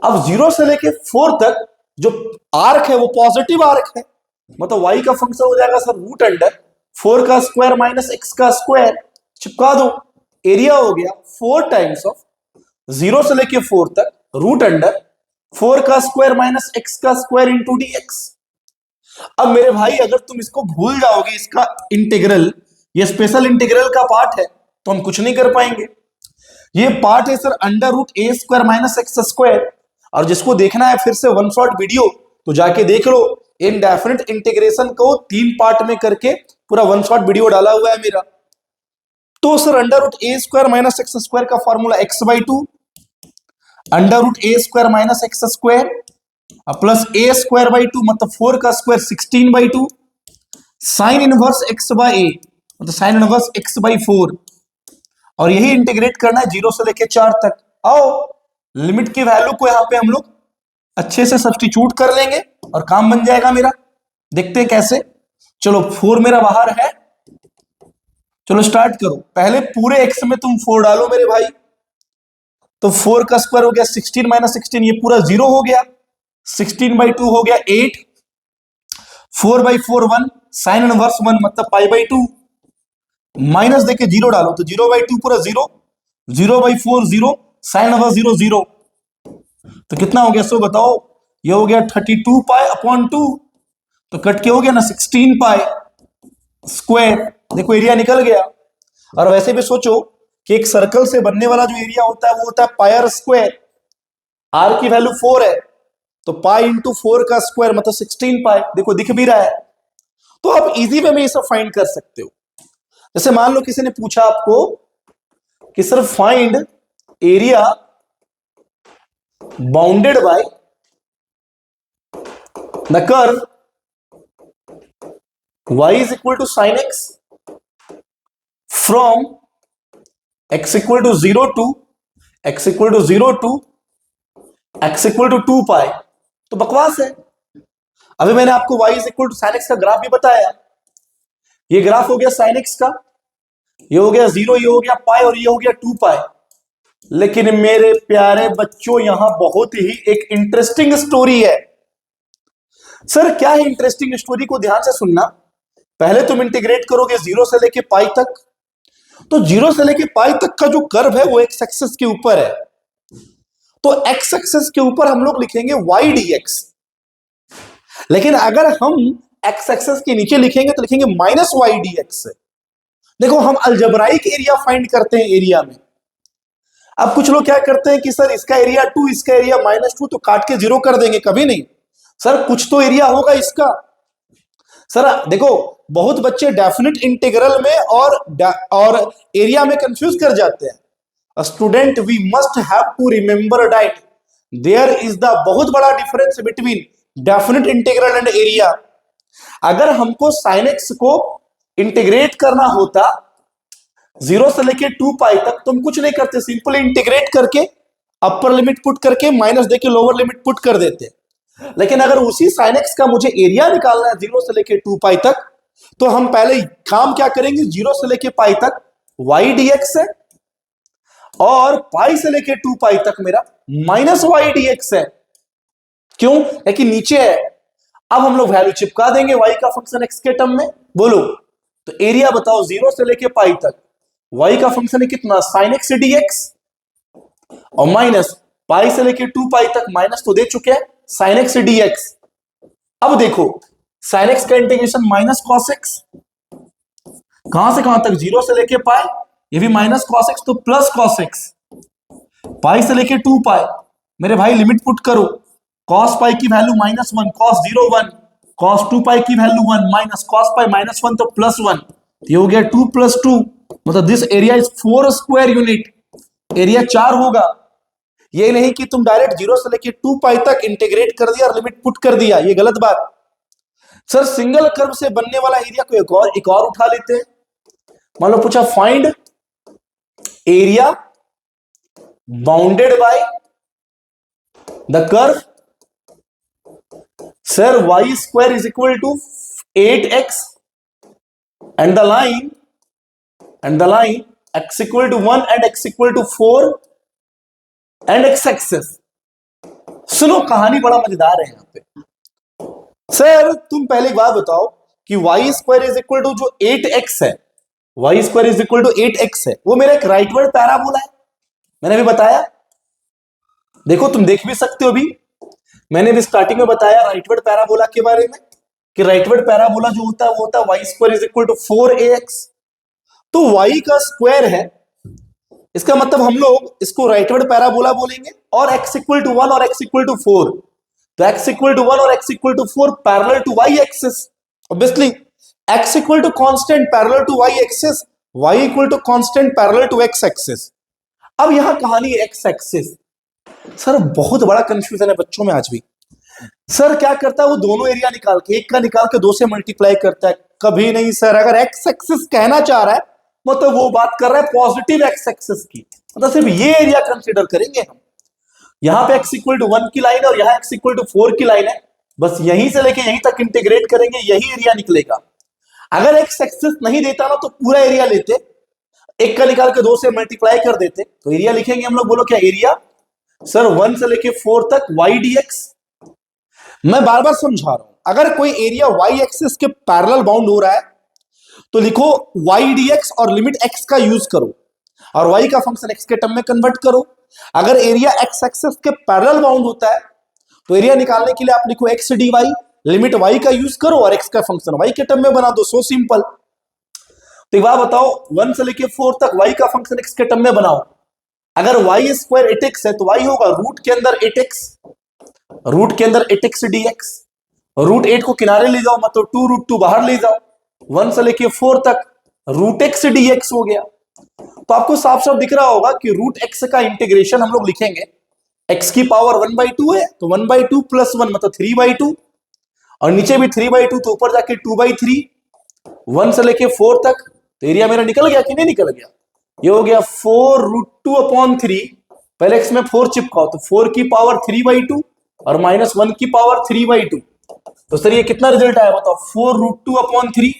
अब 0 से लेके 4 तक जो आर्क है वो पॉजिटिव आर्क है, मतलब वाई का फंक्शन हो जाएगा सर रूट अंडर 4 का स्क्वायर माइनस एक्स का स्क्वायर, चिपका दो, एरिया हो गया 4 टाइम्स ऑफ 0 से लेके 4 तक रूट अंडर 4 का स्क्वायर माइनस एक्स का स्क्वायर इंटू डी एक्स। अब मेरे भाई अगर तुम इसको भूल जाओगे, इसका इंटीग्रल, ये स्पेशल इंटीग्रल का पार्ट है, तो हम कुछ नहीं कर पाएंगे। ये पार्ट है sir under root a square minus x square, और जिसको देखना है फिर से वन शॉट वीडियो तो जाके देख लो, इनडेफिनिट इंटीग्रेशन को 3 पार्ट में करके पूरा वन शॉट वीडियो डाला हुआ है मेरा। तो sir under root a square minus x square का formula x/2 under root a square minus x square plus a square by 2 मतलब 4 का square 16/2 sine inverse x by a मतलब साइन इनवर्स x बाई 4, और यही integrate करना है 0 से लेके 4 तक। आओ लिमिट की वैल्यू को यहां पे हम लोग अच्छे से सब्स्टिट्यूट कर लेंगे और काम बन जाएगा मेरा। देखते हैं कैसे। चलो 4 मेरा बाहर है, चलो स्टार्ट करो। पहले पूरे x में तुम 4 डालो मेरे भाई, तो 4 का स्क्वायर हो गया 16 माइनस 16, ये पूरा 0 हो गया, 16/2 हो गया 8, 4/4 1 साइन इनवर्स 1 मतलब π/2 माइनस देके जीरो डालो तो 0/2 पूरा zero, 0/4 zero, sine over zero zero, तो कितना हो गया सो बताओ? ये हो गया 32π/2, तो कट के हो गया ना 16π स्क्वायर। देखो एरिया निकल गया। और वैसे भी सोचो कि एक सर्कल से बनने वाला जो एरिया होता है वो होता है पायर स्क्वायर। आर की वैल्यू 4 है, तो पाई इंटू 4 का स्क्वायर मतलब 16π। देखो दिख भी रहा है। तो आप इजी वे में ये सब फाइंड कर सकते हो। जैसे मान लो किसी ने पूछा आपको कि sir find area bounded by the curve y is equal to sin x from x equal to 0 to x equal to 0 to x equal to 2π। तो बकवास है। अभी मैंने आपको y is equal to sin x का graph भी बताया। ये ग्राफ हो गया sin x का, ये हो गया 0, ये हो गया पाई और ये हो गया 2π। लेकिन मेरे प्यारे बच्चों यहां बहुत ही एक इंटरेस्टिंग स्टोरी है। सर क्या है इंटरेस्टिंग स्टोरी को ध्यान से सुनना। पहले तुम इंटीग्रेट करोगे 0 से लेके पाई तक, तो 0 से लेके पाई तक का जो कर्व है वो एक्स एक्सिस के ऊपर है, तो एक्स एक्सिस के ऊपर हम लोग लिखेंगे y dx। लेकिन अगर हम एक्स एक्सिस के नीचे लिखेंगे तो लिखेंगे माइनस y dx। देखो हम अलजेब्राइक एरिया फाइंड करते हैं एरिया में। अब कुछ लोग क्या करते हैं कि सर इसका एरिया 2, इसका एरिया -2, तो काट के 0 कर देंगे। कभी नहीं सर, कुछ तो एरिया होगा इसका। सर देखो बहुत बच्चे डेफिनेट इंटीग्रल में और एरिया में कंफ्यूज कर जाते हैं। Student we must have to remember that there is the बहुत बड़ा difference between definite integral and area. अगर हमको sin x को इंटीग्रेट करना होता 0 से लेके 2π तक, तो हम कुछ नहीं करते, सिंपली इंटीग्रेट करके अपर लिमिट पुट करके माइनस देके लोअर लिमिट पुट कर देते। लेकिन अगर उसी sin x का मुझे एरिया निकालना है 0 से लेके 2π तक, तो हम पहले काम क्या करेंगे, 0 से लेके पाई तक y dx है और पाई से लेके 2π तक मेरा माइनस y dx है। क्यों? क्योंकि नीचे है। अब हम लोग वैल्यू चिपका देंगे y का फंक्शन x के टर्म में। बोलो तो एरिया बताओ 0 से लेके पाई तक y का फंक्शन है कितना, sin x dx, और माइनस पाई से लेके 2π तक माइनस तो दे चुके हैं sin x dx। अब देखो sin x का इंटीग्रेशन माइनस cos x, कहां से कहां तक, 0 से लेके पाई, ये भी माइनस cos x तो प्लस cos x, पाई से लेके 2π। मेरे भाई लिमिट पुट करो, cos पाई की वैल्यू -1, cos 0 1, cos 2π की वैल्यू 1 माइनस cos पाई -1 तो +1, ये हो गया 2 + 2, मतलब this area is 4 square unit. Area 4 होगा। ये नहीं कि तुम डायरेक्ट 0 से लेके 2π तक इंटीग्रेट कर दिया और लिमिट पुट कर दिया, ये गलत बात। सर सिंगल कर्व से बनने वाला एरिया को एक और उठा लेते हैं। मान लो पूछा find area bounded by the curve sir y square is equal to 8x and the line x equal to 1 and x equal to 4 and x axis। सुनो कहानी बड़ा मजेदार है यहाँ पे। सर तुम पहले एक बात बताओ कि y square is equal to जो 8x है, y square is equal to 8x है, वो मेरा एक राइटवर्ड पैराबोला है। मैंने अभी बताया, देखो तुम देख भी सकते हो। अभी मैंने भी स्टार्टिंग में बताया राइटवर्ड पैराबोला के बारे में कि राइटवर्ड पैराबोला जो होता है वो होता है y square is equal to 4ax। तो y का स्क्वायर है, इसका मतलब हम लोग इसको राइटवर्ड पैराबोला बोलेंगे, और x इक्वल टू 1 और x इक्वल टू 4, तो x इक्वल टू 1 और x equal to 4 parallel to y axis. Obviously x equal to constant parallel to y axis, y equal to constant parallel to x axis. अब यहां कहानी x axis. Sir बहुत बड़ा confusion है बच्चों में आज भी। सर क्या करता है, वो दोनों एरिया निकाल के, एक का निकाल के 2 से मल्टीप्लाई करता है। कभी नहीं सर, अगर एक्स एक्सिस कहना चाह रहा है मतलब वो बात कर रहा है पॉजिटिव एक्स एक्सिस की, मतलब सिर्फ ये एरिया कंसीडर करेंगे हम। यहां पे x इक्वल टू 1 की लाइन है और यहां x इक्वल टू 4 की लाइन है, बस यहीं से लेके यहीं तक इंटीग्रेट करेंगे, यही एरिया निकलेगा। अगर एक्स एक्सिस नहीं देता ना तो पूरा एरिया लेते, एक का निकाल के 2 से मल्टीप्लाई कर देते, तो एरिया लिखेंगे हम लोग। बोलो क्या एरिया, सर 1 से लेके 4 तक y dx। मैं बार बार समझा रहा हूं, अगर कोई एरिया y एक्सिस के पैरेलल बाउंड हो रहा है तो लिखो y dx और लिमिट x का यूज करो और y का फंक्शन x के टर्म में कन्वर्ट करो। अगर एरिया x एक्सिस के पैरेलल बाउंड होता है तो एरिया निकालने के लिए आप लिखो x dy, लिमिट y का यूज करो और x का फंक्शन y के टर्म में बना दो। So simple. तो एक बात बताओ, 1 से लेके 4 तक y का फंक्शन x के टर्म में बनाओ। अगर y स्क्वायर 8x है तो y होगा रूट के अंदर 8x, रूट के अंदर 8x dx। रूट 8 को किनारे ले जाओ, मतलब 2 रूट 2 बाहर ले जाओ। 1 से लेके 4 तक रूट x dx हो गया। तो आपको साफ साफ दिख रहा होगा कि रूट x का इंटीग्रेशन हम लोग लिखेंगे, x की पावर 1/2 है तो 1/2 प्लस 1 मतलब 3/2, और नीचे भी 3/2 तो ऊपर जाके 2/3। 1 से लेके 4 तक तो एरिया मेरा निकल गया कि नहीं निकल गया? ये हो गया 4 रूट 2/3। पहले x में 4 चिपकाओ तो 4 की पावर 3/2 और माइनस 1 की पावर 3/2। तो सर ये कितना रिजल्ट आया बताओ? 4 रूट 2/3।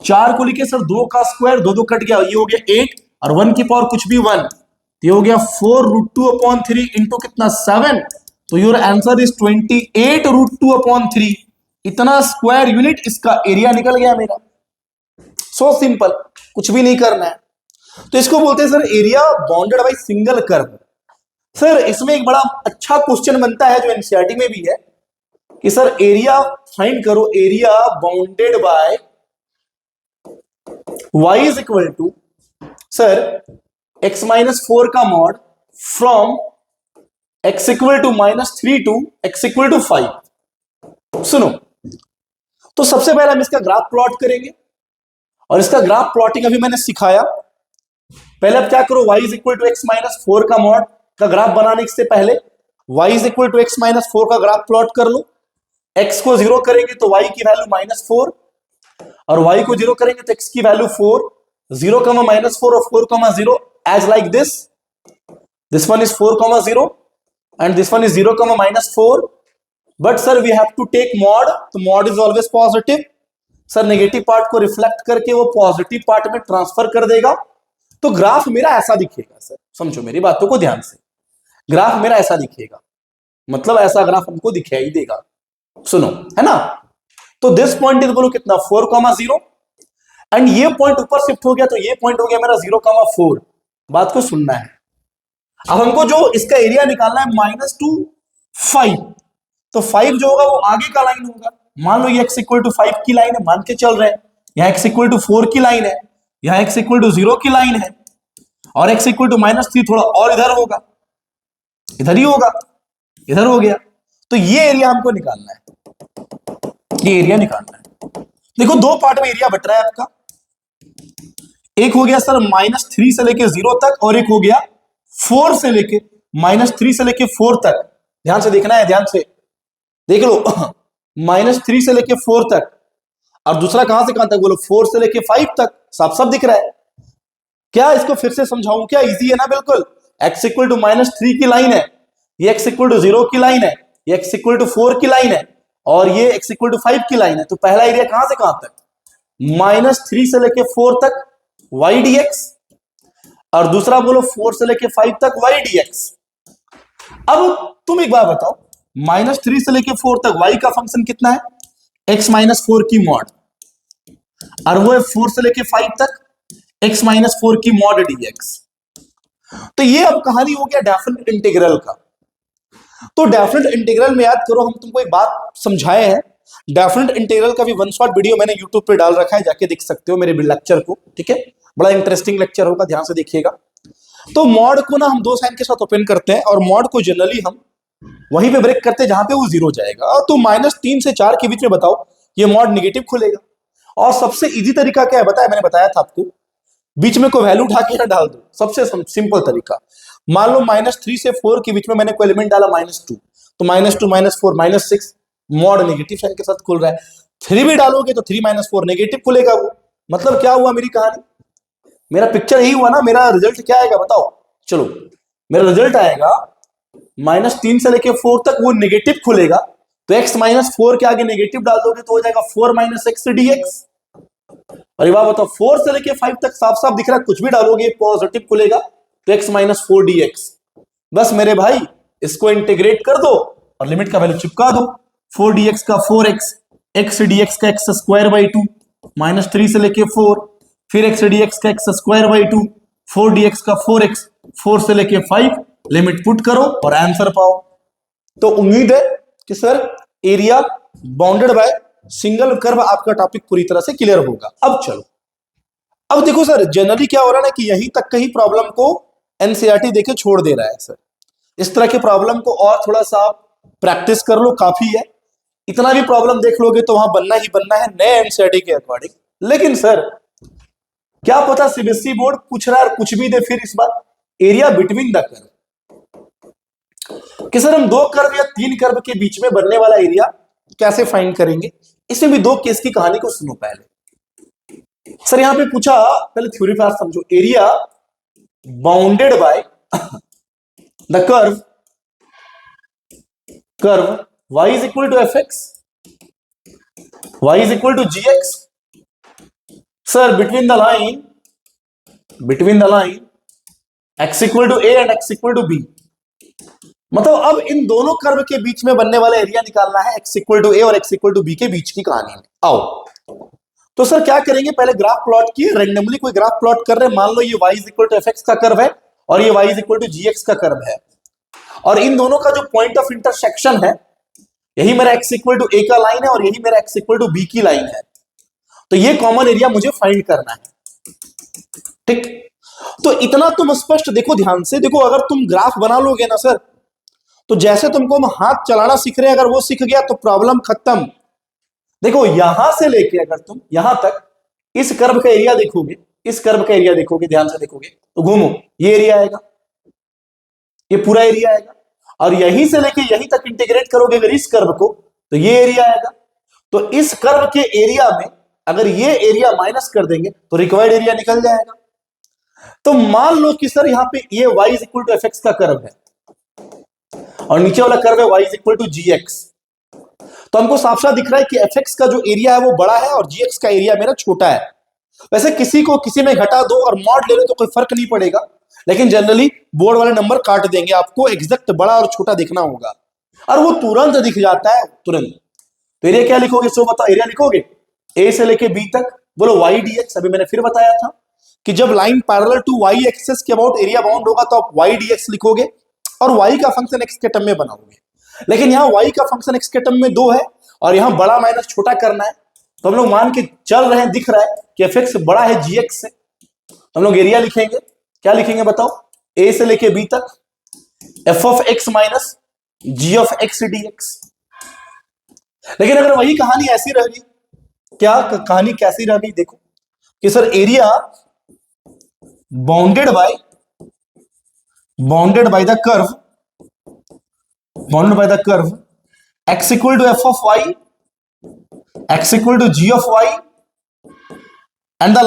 4 को लिखे सर 2 का स्क्वायर, 2 2 कट गया, ये हो गया 8 और 1 की पावर कुछ भी 1, ये हो गया 4 रूट 2/3 इंटू कितना 7। तो योर आंसर इज 28 रूट 2/3। इतना स्क्वायर यूनिट इसका एरिया निकल गया मेरा। सो सिंपल, कुछ भी नहीं करना है। तो इसको बोलते हैं sir area bounded by single curve. Sir इसमें एक बड़ा अच्छा क्वेश्चन बनता है जो एनसीईआरटी में भी है कि सर एरिया फाइंड करो, area bounded by y is equal to sir x minus 4 का mod from x equal to -3 to x equal to 5। सुनो, तो सबसे पहले हम इसका ग्राफ प्लॉट करेंगे और इसका ग्राफ प्लॉटिंग अभी मैंने सिखाया। पहले अब क्या करो, y is equal to x minus 4 का मॉड का ग्राफ बनाने से पहले y is equal to x minus 4 का ग्राफ प्लॉट कर लो। x को 0 करेंगे तो y की वैल्यू -4 और y को 0 करेंगे तो x की वैल्यू 4। 0, -4 और 4, 0 as like this one is 4, 0 and this one is 0, -4। But sir we have to take mod, तो mod is always positive. Sir negative part को रिफ्लेक्ट करके वो पॉजिटिव पार्ट में ट्रांसफर कर देगा। तो ग्राफ मेरा ऐसा दिखेगा। सर समझो मेरी बातों को ध्यान से, ग्राफ मेरा ऐसा दिखेगा, मतलब ऐसा ग्राफ हमको दिखाई देगा। सुनो, है ना? तो दिस पॉइंट इज बोलो कितना 4, 0 एंड ये पॉइंट ऊपर शिफ्ट हो गया तो ये पॉइंट हो गया मेरा 0, 4। बात को सुनना है। अब हमको जो इसका एरिया निकालना है -2 5, तो 5 जो होगा वो आगे का लाइन होगा। मान लो ये x इक्वल टू 5 की लाइन है, मान के चल रहे हैं। यहाँ x इक्वल टू 4 की लाइन है, यहाँ x इक्वल टू 0 की लाइन है और x इक्वल टू -3 थोड़ा और इधर होगा, इधर ही होगा, इधर हो गया। तो ये एरिया हमको निकालना है, ये एरिया निकालना है। देखो दो पार्ट में एरिया बट रहा है आपका। एक हो गया सर -3 से लेके 0 तक और एक हो गया 4 से लेके -3 से लेके 4 तक। ध्यान से देखना है, ध्यान से देख लो। -3 से लेके 4 तक और दूसरा कहां से कहां तक बोलो? 4 से लेके 5 तक। साफ साफ दिख रहा है क्या? इसको फिर से समझाऊं क्या? इजी है ना बिल्कुल। x इक्वल टू -3 की लाइन है, ये x इक्वल टू 0 की लाइन है, ये x इक्वल टू 4 की लाइन है और ये x इक्वल टू 5 की लाइन है। तो पहला एरिया कहां से कहां तक? -3 से लेके 4 तक y dx और दूसरा बोलो 4 से लेके 5 तक y dx। अब तुम एक बार बताओ, -3 से लेके 4 तक y का फंक्शन कितना है? x माइनस 4 की मॉड, और वो है 4 से लेके 5 तक x माइनस 4 की मॉड dx। तो ये अब कहानी हो गया डेफिनेट इंटीग्रल का। तो डेफिनेट इंटीग्रल में याद करो, हम तुमको एक बात समझाए हैं। डेफिनेट इंटीग्रल का भी वन शॉट वीडियो मैंने यूट्यूब पे डाल रखा है, जाके देख सकते हो मेरे लेक्चर को, ठीक है? बड़ा इंटरेस्टिंग लेक्चर होगा, ध्यान से देखिएगा। तो मॉड को ना हम 2 साइन के साथ ओपन करते हैं और मॉड को जनरली हम वहीं पे ब्रेक करते हैं जहां पे वो 0 जाएगा। तो -3 से 4 के बीच में बताओ ये मॉड नेगेटिव खुलेगा। और सबसे इजी तरीका क्या है बताया? मैंने बताया था आपको, बीच में कोई वैल्यू उठा के ना डाल दो, सबसे सिंपल तरीका। मान लो -3 से 4 के बीच में मैंने कोई एलिमेंट डाला -2, तो -2 -4 -6 मॉड नेगेटिव साइन के साथ खुल रहा है। 3 भी डालोगे तो 3 - 4 नेगेटिव खुलेगा वो। मतलब क्या हुआ मेरी कहानी? मेरा पिक्चर यही हुआ ना। मेरा रिजल्ट क्या आएगा बताओ? चलो मेरा रिजल्ट आएगा -3 से लेके 4 तक वो नेगेटिव खुलेगा, तो x - 4 के आगे नेगेटिव डाल दोगे तो हो जाएगा 4 - x dx। अरे वाह, बताओ 4 से लेके 5 तक साफ साफ दिख रहा है, कुछ भी डालोगे पॉजिटिव खुलेगा, तो x - 4 dx। बस मेरे भाई इसको इंटीग्रेट कर दो और लिमिट का वैल्यू चिपका दो। 4 dx का 4x, x dx का x² / 2, -3 से लेके 4 फिर एक्स डी एक्स का एक्स स्क्वायर बाई 2, 4dx का 4x, 4 से लेके 5, लिमिट पुट करो और आंसर पाओ। तो उम्मीद है कि sir area bounded by single curve आपका टॉपिक पूरी तरह से क्लियर होगा। अब चलो, अब देखो सर जनरली क्या हो रहा है ना कि यहीं तक का ही प्रॉब्लम को एनसीईआरटी देके छोड़ दे रहा है सर। इस तरह के प्रॉब्लम को और थोड़ा सा आप प्रैक्टिस कर लो, काफी है। इतना भी प्रॉब्लम देख लोगे तो वहां बनना ही बनना है नए एनसीईआरटी के अकॉर्डिंग। लेकिन सर क्या पता सीबीएसई बोर्ड पूछ रहा है और कुछ भी दे फिर इस बार एरिया बिटवीन द कर्व, कि सर हम 2 कर्व या 3 कर्व के बीच में बनने वाला एरिया कैसे फाइंड करेंगे। इसमें भी 2 केस की कहानी को सुनो पहले। सर यहां पे पूछा, पहले थ्योरी पार्ट समझो, area bounded by the curve y is equal to fx, y is equal to gx, sir between the line x equal to a and x equal to b। मतलब अब इन दोनों curve के बीच में बनने वाला area निकालना है x इक्वल टू ए और x इक्वल टू बी के बीच की कहानी में। आओ तो सर क्या करेंगे, पहले ग्राफ प्लॉट किए, रैंडमली कोई ग्राफ प्लॉट कर रहे हैं। मान लो ये y इक्वल टू fx का कर्व है और ये y इक्वल टू gx का कर्व है, और इन दोनों का जो पॉइंट ऑफ इंटरसेक्शन है यही मेरा x इक्वल टू ए का लाइन है और यही मेरा x इक्वल टू बी की लाइन है। तो ये कॉमन एरिया मुझे फाइंड करना है, ठीक। तो इतना तुम स्पष्ट देखो, ध्यान से देखो, अगर तुम ग्राफ बना लोगे ना सर, तो जैसे तुमको हम हाथ चलाना सीख रहे हैं, अगर वो सीख गया तो प्रॉब्लम खत्म। देखो यहां से लेके अगर तुम यहां तक इस कर्व का एरिया देखोगे, इस कर्व का एरिया देखोगे, ध्यान से देखोगे तो घूमो, ये एरिया आएगा, ये पूरा एरिया आएगा, और यहीं से लेके यहीं तक इंटीग्रेट करोगे अगर इस कर्व को तो ये एरिया आएगा। तो इस कर्व के एरिया में अगर ये एरिया माइनस कर देंगे तो रिक्वायर्ड एरिया निकल जाएगा। तो मान लो कि सर यहां पे ये y is equal to fx का कर्व है और नीचे वाला कर्व है y is equal to gx। तो हमको साफ साफ दिख रहा है कि fx का जो एरिया है वो बड़ा है और gx का एरिया मेरा छोटा है। वैसे किसी को किसी में घटा दो और मॉड ले लो तो कोई फर्क नहीं पड़ेगा, लेकिन जनरली बोर्ड वाले नंबर काट देंगे, आपको एग्जैक्ट बड़ा और छोटा दिखना होगा, और वो तुरंत दिख जाता है, तुरंत। तो एरिया क्या लिखोगे, सो बताओ, एरिया लिखोगे ए से लेके बी तक, बोलो y dx। अभी मैंने फिर बताया था कि जब line parallel to y axis के अबाउट एरिया बाउंड होगा तो आप y dx लिखोगे और y का फंक्शन x के टर्म में बनाओगे। लेकिन यहाँ y का फंक्शन x के टर्म में 2 है और यहाँ बड़ा माइनस छोटा करना है, तो हम लोग मान के चल रहे हैं, दिख रहा है कि fx बड़ा है gx से, तो हम लोग एरिया लिखेंगे। क्या लिखेंगे बताओ, a से लेके b तक f of x minus g of x dx। लेकिन अगर वही कहानी ऐसी रह गई, क्या कहानी कैसी रह गई, देखो कि sir area bounded by the curve x equal to f of y, x equal to g of y, and the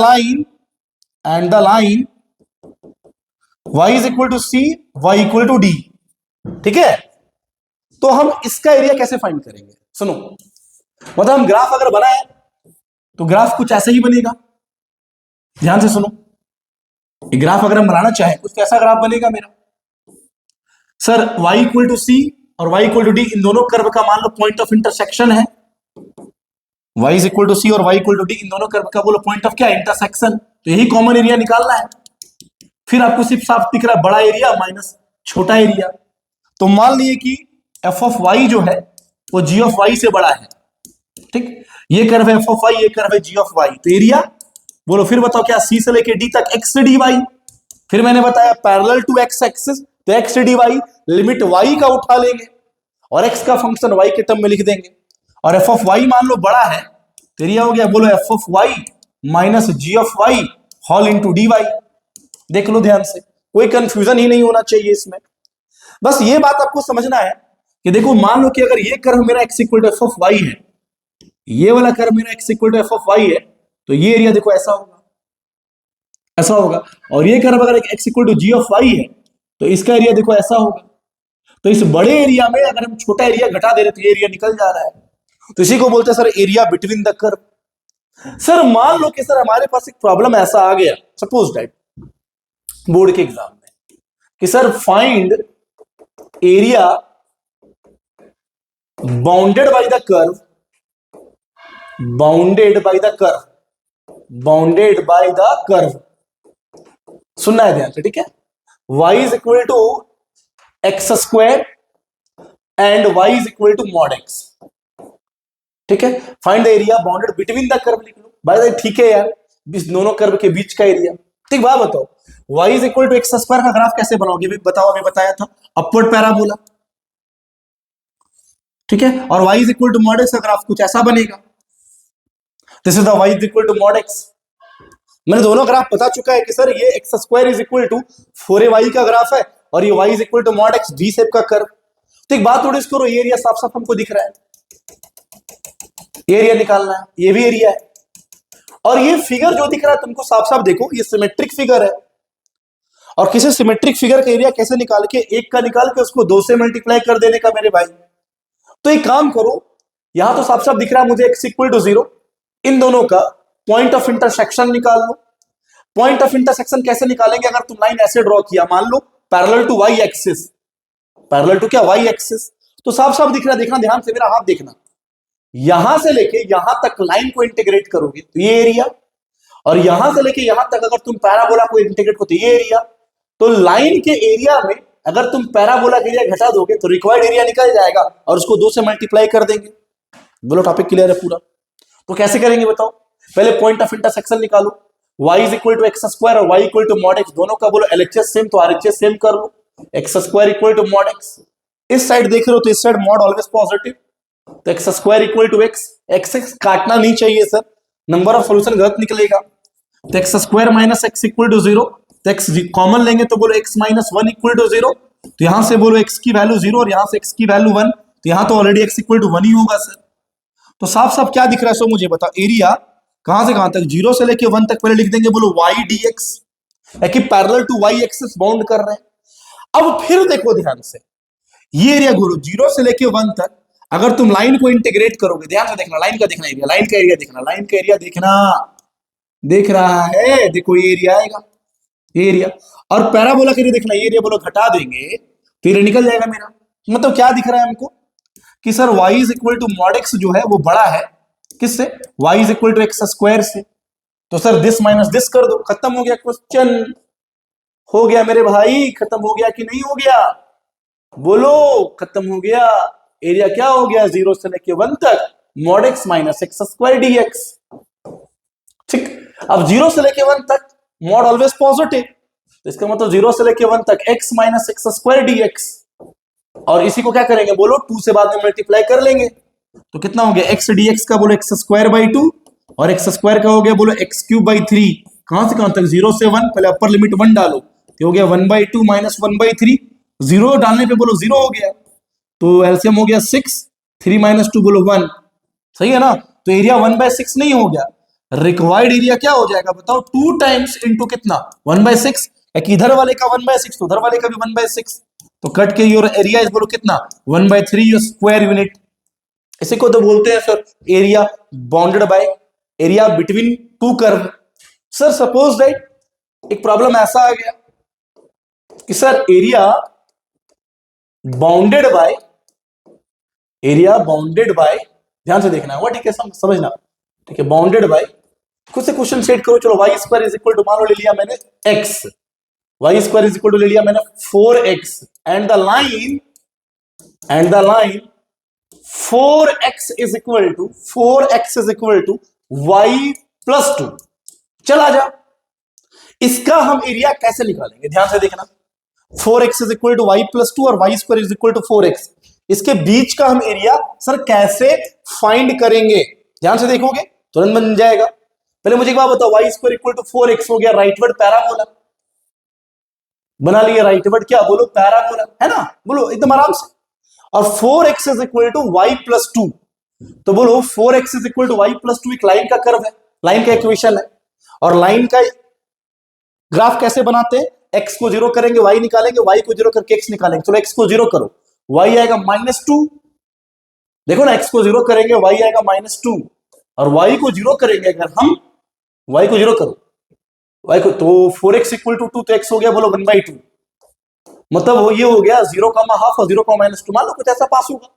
line y is equal to c, y equal to d। ठीक है, तो हम इसका एरिया कैसे find करेंगे, सुनो। मतलब हम ग्राफ अगर बनाए तो ग्राफ कुछ ऐसे ही बनेगा, ध्यान से सुनो। ये ग्राफ अगर हम बनाना चाहें कुछ कैसा ग्राफ बनेगा मेरा, सर y इक्वल टू सी और y इक्वल टू डी, इन दोनों कर्व का मान लो पॉइंट ऑफ इंटरसेक्शन है। y इज इक्वल टू सी और y इक्वल टू डी, इन दोनों कर्व का बोलो पॉइंट ऑफ क्या, इंटरसेक्शन। तो यही कॉमन एरिया निकालना है। फिर आपको सिर्फ साफ दिख रहा है बड़ा एरिया माइनस छोटा एरिया। तो मान लिए कि f ऑफ y जो है वो g ऑफ y से बड़ा है, ठीक। ये कर्व है f ऑफ y, ये कर्व है g ऑफ y। तो एरिया बोलो फिर बताओ क्या, c से लेके d तक x dy। फिर मैंने बताया पैरेलल टू x एक्सिस, तो x dy लिमिट y का उठा लेंगे और x का फंक्शन y के टर्म में लिख देंगे, और f ऑफ y मान लो बड़ा है तो एरिया हो गया बोलो f of y minus g of y whole into dy। देख लो ध्यान से, कोई कंफ्यूजन ही नहीं होना चाहिए इसमें। बस ये बात आपको समझना है कि देखो मान लो कि अगर ये कर्व मेरा x equal to f of y है, ये वाला कर्व मेरा x equal to f of y है, तो ये एरिया देखो ऐसा होगा, ऐसा होगा। और ये कर्व अगर x equal to g of y है तो इसका एरिया देखो ऐसा होगा। तो इस बड़े एरिया में अगर हम छोटा एरिया घटा दे रहे तो ये एरिया निकल जा रहा है, तो इसी को बोलते हैं sir area between the curve. Sir मान लो कि सर हमारे पास एक प्रॉब्लम ऐसा आ गया, सपोज दैट बोर्ड के एग्जाम में, कि sir find area bounded by the curve bounded by the curve. सुनना है ध्यान से, ठीक है। y is equal to x square and y is equal to mod x, ठीक है। Find the area bounded between the curve लिख लो। बाय द, ठीक है यार, इस दोनों कर्व के बीच का एरिया। ठीक, बात बताओ, y is equal to x square का ग्राफ कैसे बनाओगे बताओ, अभी बताया था, अपवर्ड पैराबोला, ठीक है। और y is equal to mod x का ग्राफ कुछ ऐसा बनेगा, this is the y is equal to mod x। मैंने दोनों ग्राफ बता चुका है कि सर ये X square is equal to 4ay का ग्राफ है और ये y is equal to mod x V shape का कर्व। तो एक बात नोटिस करो, ये एरिया साफ साफ हमको दिख रहा है, ये एरिया निकालना है, ये भी एरिया है। और ये फिगर जो दिख रहा है तुमको साफ साफ देखो, ये सिमेट्रिक फिगर है। और किसी सिमेट्रिक फिगर का एरिया कैसे निकाल के, एक का निकाल के उसको 2 से मल्टीप्लाई कर देने का मेरे भाई। तो एक काम करो, यहां तो साफ साफ दिख रहा है मुझे x इक्वल टू 0, इन दोनों का पॉइंट ऑफ इंटरसेक्शन निकाल लो। पॉइंट ऑफ इंटरसेक्शन कैसे निकालेंगे, अगर तुम लाइन ऐसे ड्रॉ किया, मान लो parallel to y axis, parallel to क्या, y एक्सिस, तो साफ साफ दिख रहा है, देखना ध्यान से, मेरा हाथ देखना, यहां से लेके यहां तक लाइन को इंटीग्रेट करोगे तो ये एरिया, और यहां से लेके यहां तक अगर तुम पैराबोला को इंटीग्रेट करो तो ये एरिया। तो लाइन के एरिया में अगर तुम पैराबोला का एरिया घटा दोगे तो रिक्वायर्ड एरिया निकल जाएगा और उसको 2 से मल्टीप्लाई कर देंगे। बोलो टॉपिक क्लियर है पूरा। तो कैसे करेंगे बताओ, पहले पॉइंट ऑफ इंटरसेक्शन निकालो, y is equal to x square और y equal to mod x, दोनों का बोलो LHS सेम तो RHS सेम कर लो, x square equal to mod x। इस साइड देख रहे हो तो इस साइड मॉड ऑलवेज पॉजिटिव, तो x square equal to x, x काटना नहीं चाहिए सर, नंबर ऑफ सोल्यूशन गलत निकलेगा। तो x square minus X equal to 0, तो एक्स कॉमन लेंगे तो बोलो एक्स माइनस 1 इक्वल टू 0, तो यहां से बोलो एक्स की वैल्यू 0 और यहां से एक्स की वैल्यू 1, तो यहां तो ऑलरेडी एक्स इक्वल टू 1 ही होगा सर। तो साफ साफ क्या दिख रहा है सो मुझे बताओ, एरिया कहां से कहां तक, 0 से लेके 1 तक पहले लिख देंगे, बोलो y dx, कि parallel to y axis bound कर रहे हैं। अब फिर देखो ध्यान से, ये एरिया घूरो 0 से लेके 1 तक, अगर तुम लाइन को इंटीग्रेट करोगे, ध्यान से देखना, लाइन का देखना एरिया, लाइन का एरिया देखना, लाइन का एरिया देखना, देख रहा है, देखो ये एरिया आएगा, ये एरिया, और पैराबोला का एरिया देखना, ये एरिया बोलो घटा देंगे तो ये निकल जाएगा मेरा। मतलब क्या दिख रहा है हमको कि sir y is equal to mod x जो है वो बड़ा है किससे, y is equal to x square से। तो सर दिस माइनस दिस कर दो, खत्म हो गया क्वेश्चन, हो गया मेरे भाई, खत्म हो गया कि नहीं हो गया, बोलो खत्म हो गया। एरिया क्या हो गया, 0 से लेके 1 तक mod x minus x square dx। ठीक, अब 0 से लेके 1 तक मॉड ऑलवेज पॉजिटिव, तो इसका मतलब 0 से लेके 1 तक x minus x square dx, और इसी को क्या करेंगे बोलो 2 से बाद में मल्टीप्लाई कर लेंगे, तो कितना हो गया x dx का बोलो एक्स स्क्वायर बाई 2, और एक्स स्क्वायर का हो गया बोलो एक्स क्यूब बाई 3, कहां से कहां तक 0 से 1, पहले अपर लिमिट 1 डालो, तो हो गया 1/2 माइनस 1/3, 0 डालने पे बोलो 0 हो गया, तो एलसीएम हो गया 6, 3 माइनस 2 बोलो 1, सही है ना। तो एरिया 1/6 नहीं हो गया, रिक्वायर्ड एरिया क्या हो जाएगा बताओ, 2 टाइम्स इंटू कितना 1/6, इधर वाले का 1/6 तो उधर वाले का भी 1/6, तो कट के योर एरिया इज बोलो कितना 1/3 योर स्क्वायर यूनिट। इसी को तो बोलते हैं sir area bounded bye, area between 2 curve. Sir suppose that एक प्रॉब्लम ऐसा आ गया कि sir area bounded bye, area bounded bye, ध्यान से देखना होगा, ठीक है, समझना, ठीक है, बाउंडेड बाय, खुद से क्वेश्चन सेट करो, चलो y square is equal to, मान लो ले लिया मैंने x, y square is equal to ले लिया मैंने 4x, and the line 4x is equal to, 4x is equal to y plus 2। चला जा, इसका हम एरिया कैसे निकालेंगे, ध्यान से देखना, 4x is equal to y plus 2 और y square is equal to 4x, इसके बीच का हम एरिया सर कैसे फाइंड करेंगे, ध्यान से देखोगे तुरंत बन जाएगा। पहले मुझे एक बात बताओ, y square equal to 4x हो गया राइटवर्ड पैराबोला, बना लिया राइटवर्ड क्या बोलो पैराबोला, है ना, बोलो एकदम आराम से। और 4x is equal to y plus 2, तो बोलो 4x is equal to y plus 2 एक लाइन का कर्व है, लाइन का इक्वेशन है, और लाइन का ग्राफ कैसे बनाते हैं, x को 0 करेंगे y निकालेंगे, y को 0 करके x निकालेंगे, चलो x को 0 करो, y आएगा -2, देखो ना x को 0 करेंगे y आएगा -2, और y को 0 करेंगे अगर हम, y को 0 करो, y को, तो 4x इक्वल टू 2, तो x हो गया बोलो 1/2, मतलब वो ये हो गया 0,12 और 0,-2, मान लो कुछ ऐसा पास होगा,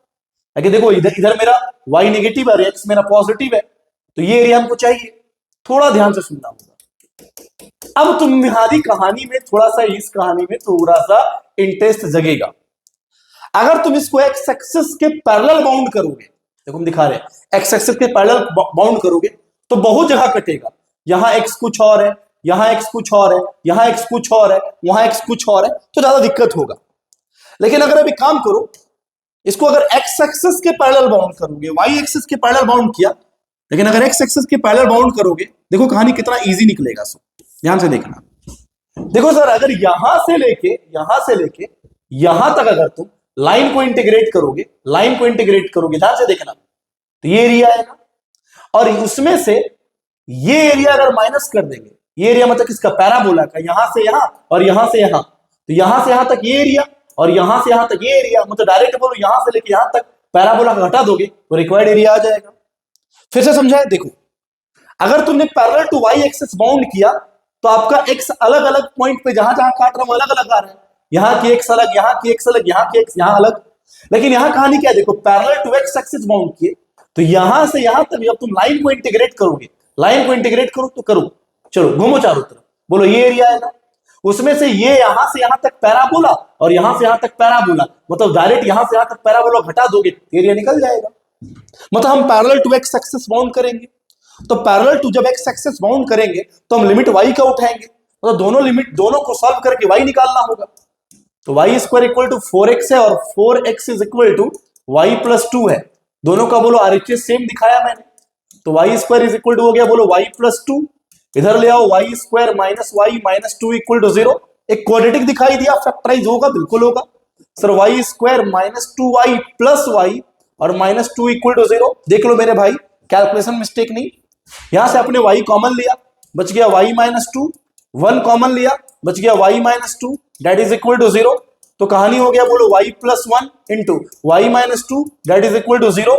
देखो इधर मेरा y नेगेटिव है और x मेरा पॉजिटिव है, तो ये एरिया हमको चाहिए, थोड़ा ध्यान से सुनना होगा। अब तुम्हारी कहानी में थोड़ा सा, इस कहानी में थोड़ा सा इंटरेस्ट जगेगा। अगर तुम इसको एक्स एक्सिस के पैरेलल बाउंड करोगे, देखो हम दिखा रहे हैं, एक्स एक्सिस के पैरेलल बाउंड करोगे तो बहुत जगह कटेगा। यहां एक्स कुछ और है, यहां एक्स कुछ और है, यहां एक्स कुछ और है, वहां एक्स कुछ और है, तो ज्यादा दिक्कत होगा। लेकिन अगर अभी काम करो, इसको अगर एक्स एक्सिस के पैरेलल बाउंड करोगे, वाई एक्सिस के पैरेलल बाउंड किया, लेकिन अगर एक्स एक्सिस के पैरेलल बाउंड करोगे, देखो कहानी कितना इजी निकलेगा। सो ध्यान से देखना। देखो सर, अगर यहां से लेके यहां तक अगर तुम लाइन को इंटीग्रेट करोगे, ध्यान से देखना, तो ये एरिया आएगा, और उसमें से ये एरिया अगर माइनस कर देंगे, ये एरिया मतलब किसका, पैराबोला का, यहां से यहां और यहां से यहां, तो यहां से यहां तक ये एरिया और यहां से यहां तक ये एरिया, मतलब डायरेक्ट बोलो यहां से लेके यहां तक पैराबोला का हटा दोगे तो रिक्वायर्ड एरिया आ जाएगा। फिर से समझाए, देखो अगर तुमने parallel to Y axis bound किया तो आपका एक्स अलग अलग पॉइंट पे जहां जहां काट रहा हूं अलग अलग आ रहा है, यहां की एक्स अलग, यहां की एक्स अलग, यहां की एक्स यहां अलग। लेकिन यहां कहानी क्या है, देखो parallel to X axis bound किए तो यहां से यहां तक जब तुम लाइन को इंटीग्रेट करोगे, करो तो करो, चलो घूमो चारों तरफ, बोलो ये एरिया आएगा, उसमें से ये यहां से यहां तक पैराबोला और यहां से यहां तक पैराबोला, मतलब डायरेक्ट यहां से यहां तक पैराबोला घटा दोगे एरिया निकल जाएगा। मतलब हम parallel to X axis bound करेंगे, तो पैरेलल टू जब एक्स एक्सिस बाउंड करेंगे तो हम लिमिट वाई का उठाएंगे, मतलब दोनों को सॉल्व करके वाई निकालना होगा। तो Y square equal to 4x है और 4x is equal to Y plus 2 है। दोनों का बोलो आरएचएस सेम दिखाया मैंने, तो Y square is equal to हो गया, बोलो वाई प्लस 2, इधर ले आओ Y square minus Y minus 2 equal to 0। एक क्वाड्रेटिक दिखाई दिया, फैक्टराइज होगा, बिल्कुल होगा sir. Y square minus 2y plus Y और माइनस 2 इक्वल टू 0। देख लो मेरे भाई, कैलकुलेशन मिस्टेक नहीं। यहां से अपने y कॉमन लिया, बच गया y माइनस 2, 1 कॉमन लिया, बच गया y minus 2, that is equal to 0। तो कहानी हो गया, बोलो y plus 1 into Y minus 2 that is equal to 0।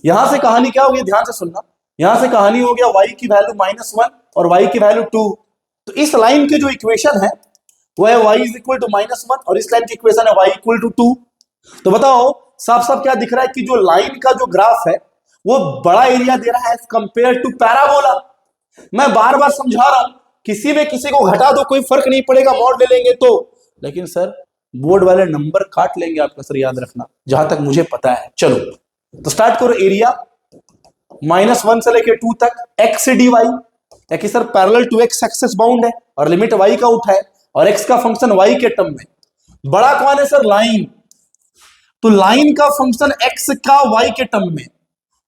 यहां से कहानी क्या होगी, ध्यान से सुनना, यहां से कहानी हो गया y की वैल्यू माइनस 1 और y की वैल्यू 2। तो इस लाइन के जो इक्वेशन है वो है y is equal to minus 1 और इस लाइन की इक्वेशन है y इक्वल टू 2। तो बताओ साफ साफ क्या दिख रहा है कि जो लाइन का जो ग्राफ है वो बड़ा एरिया दे रहा है एज कंपेयर टू पैराबोला। मैं बार बार समझा रहा हूं, किसी में किसी को घटा दो कोई फर्क नहीं पड़ेगा, मॉड ले लेंगे तो, लेकिन सर बोर्ड वाले नंबर काट लेंगे आपका, सर याद रखना, जहां तक मुझे पता है। चलो तो स्टार्ट करो, एरिया -1 से लेके 2 तक एक्स डी वाई, कि sir parallel to X axis bound है और लिमिट वाई का उठा है और एक्स का फंक्शन वाई के टर्म में। बड़ा कौन है सर, लाइन, तो लाइन का फंक्शन एक्स का वाई के टर्म में,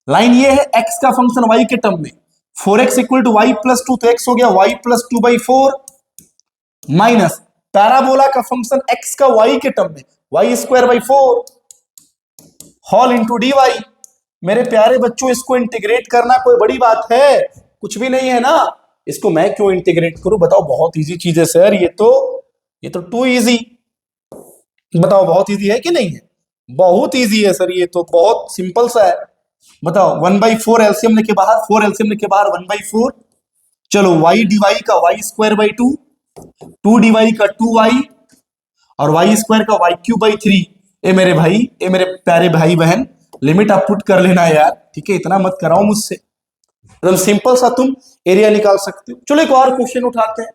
लाइन ये है एक्स का फंक्शन वाई के टर्म में, 4x equal to Y plus 2, तो एक्स हो गया वाई प्लस 2/4 माइनस पैराबोला का फंक्शन एक्स का वाई के टर्म में Y square by 4 whole into D Y. मेरे प्यारे बच्चों, इसको इंटीग्रेट करना कोई बड़ी बात है, कुछ भी नहीं है ना। इसको मैं क्यों इंटीग्रेट करूं, बताओ, बहुत इजी चीज है सर, ये तो टू इजी। बताओ बहुत इजी है कि नहीं है, बहुत इजी है सर, ये तो बहुत सिंपल सा है। बताओ 1/4 एलसीएम लेके बाहर, 4 एलसीएम लेके बाहर 1/4। चलो y dy का y स्क्वायर बाई 2, 2 dy का 2y और y स्क्वायर का y क्यूब बाई 3। ए मेरे भाई, ए मेरे प्यारे भाई बहन, लिमिट आप पुट कर लेना यार, ठीक है, इतना मत कराओ मुझसे। एकदम सिंपल सा तुम एरिया निकाल सकते हो। चलो एक और क्वेश्चन उठाते हैं,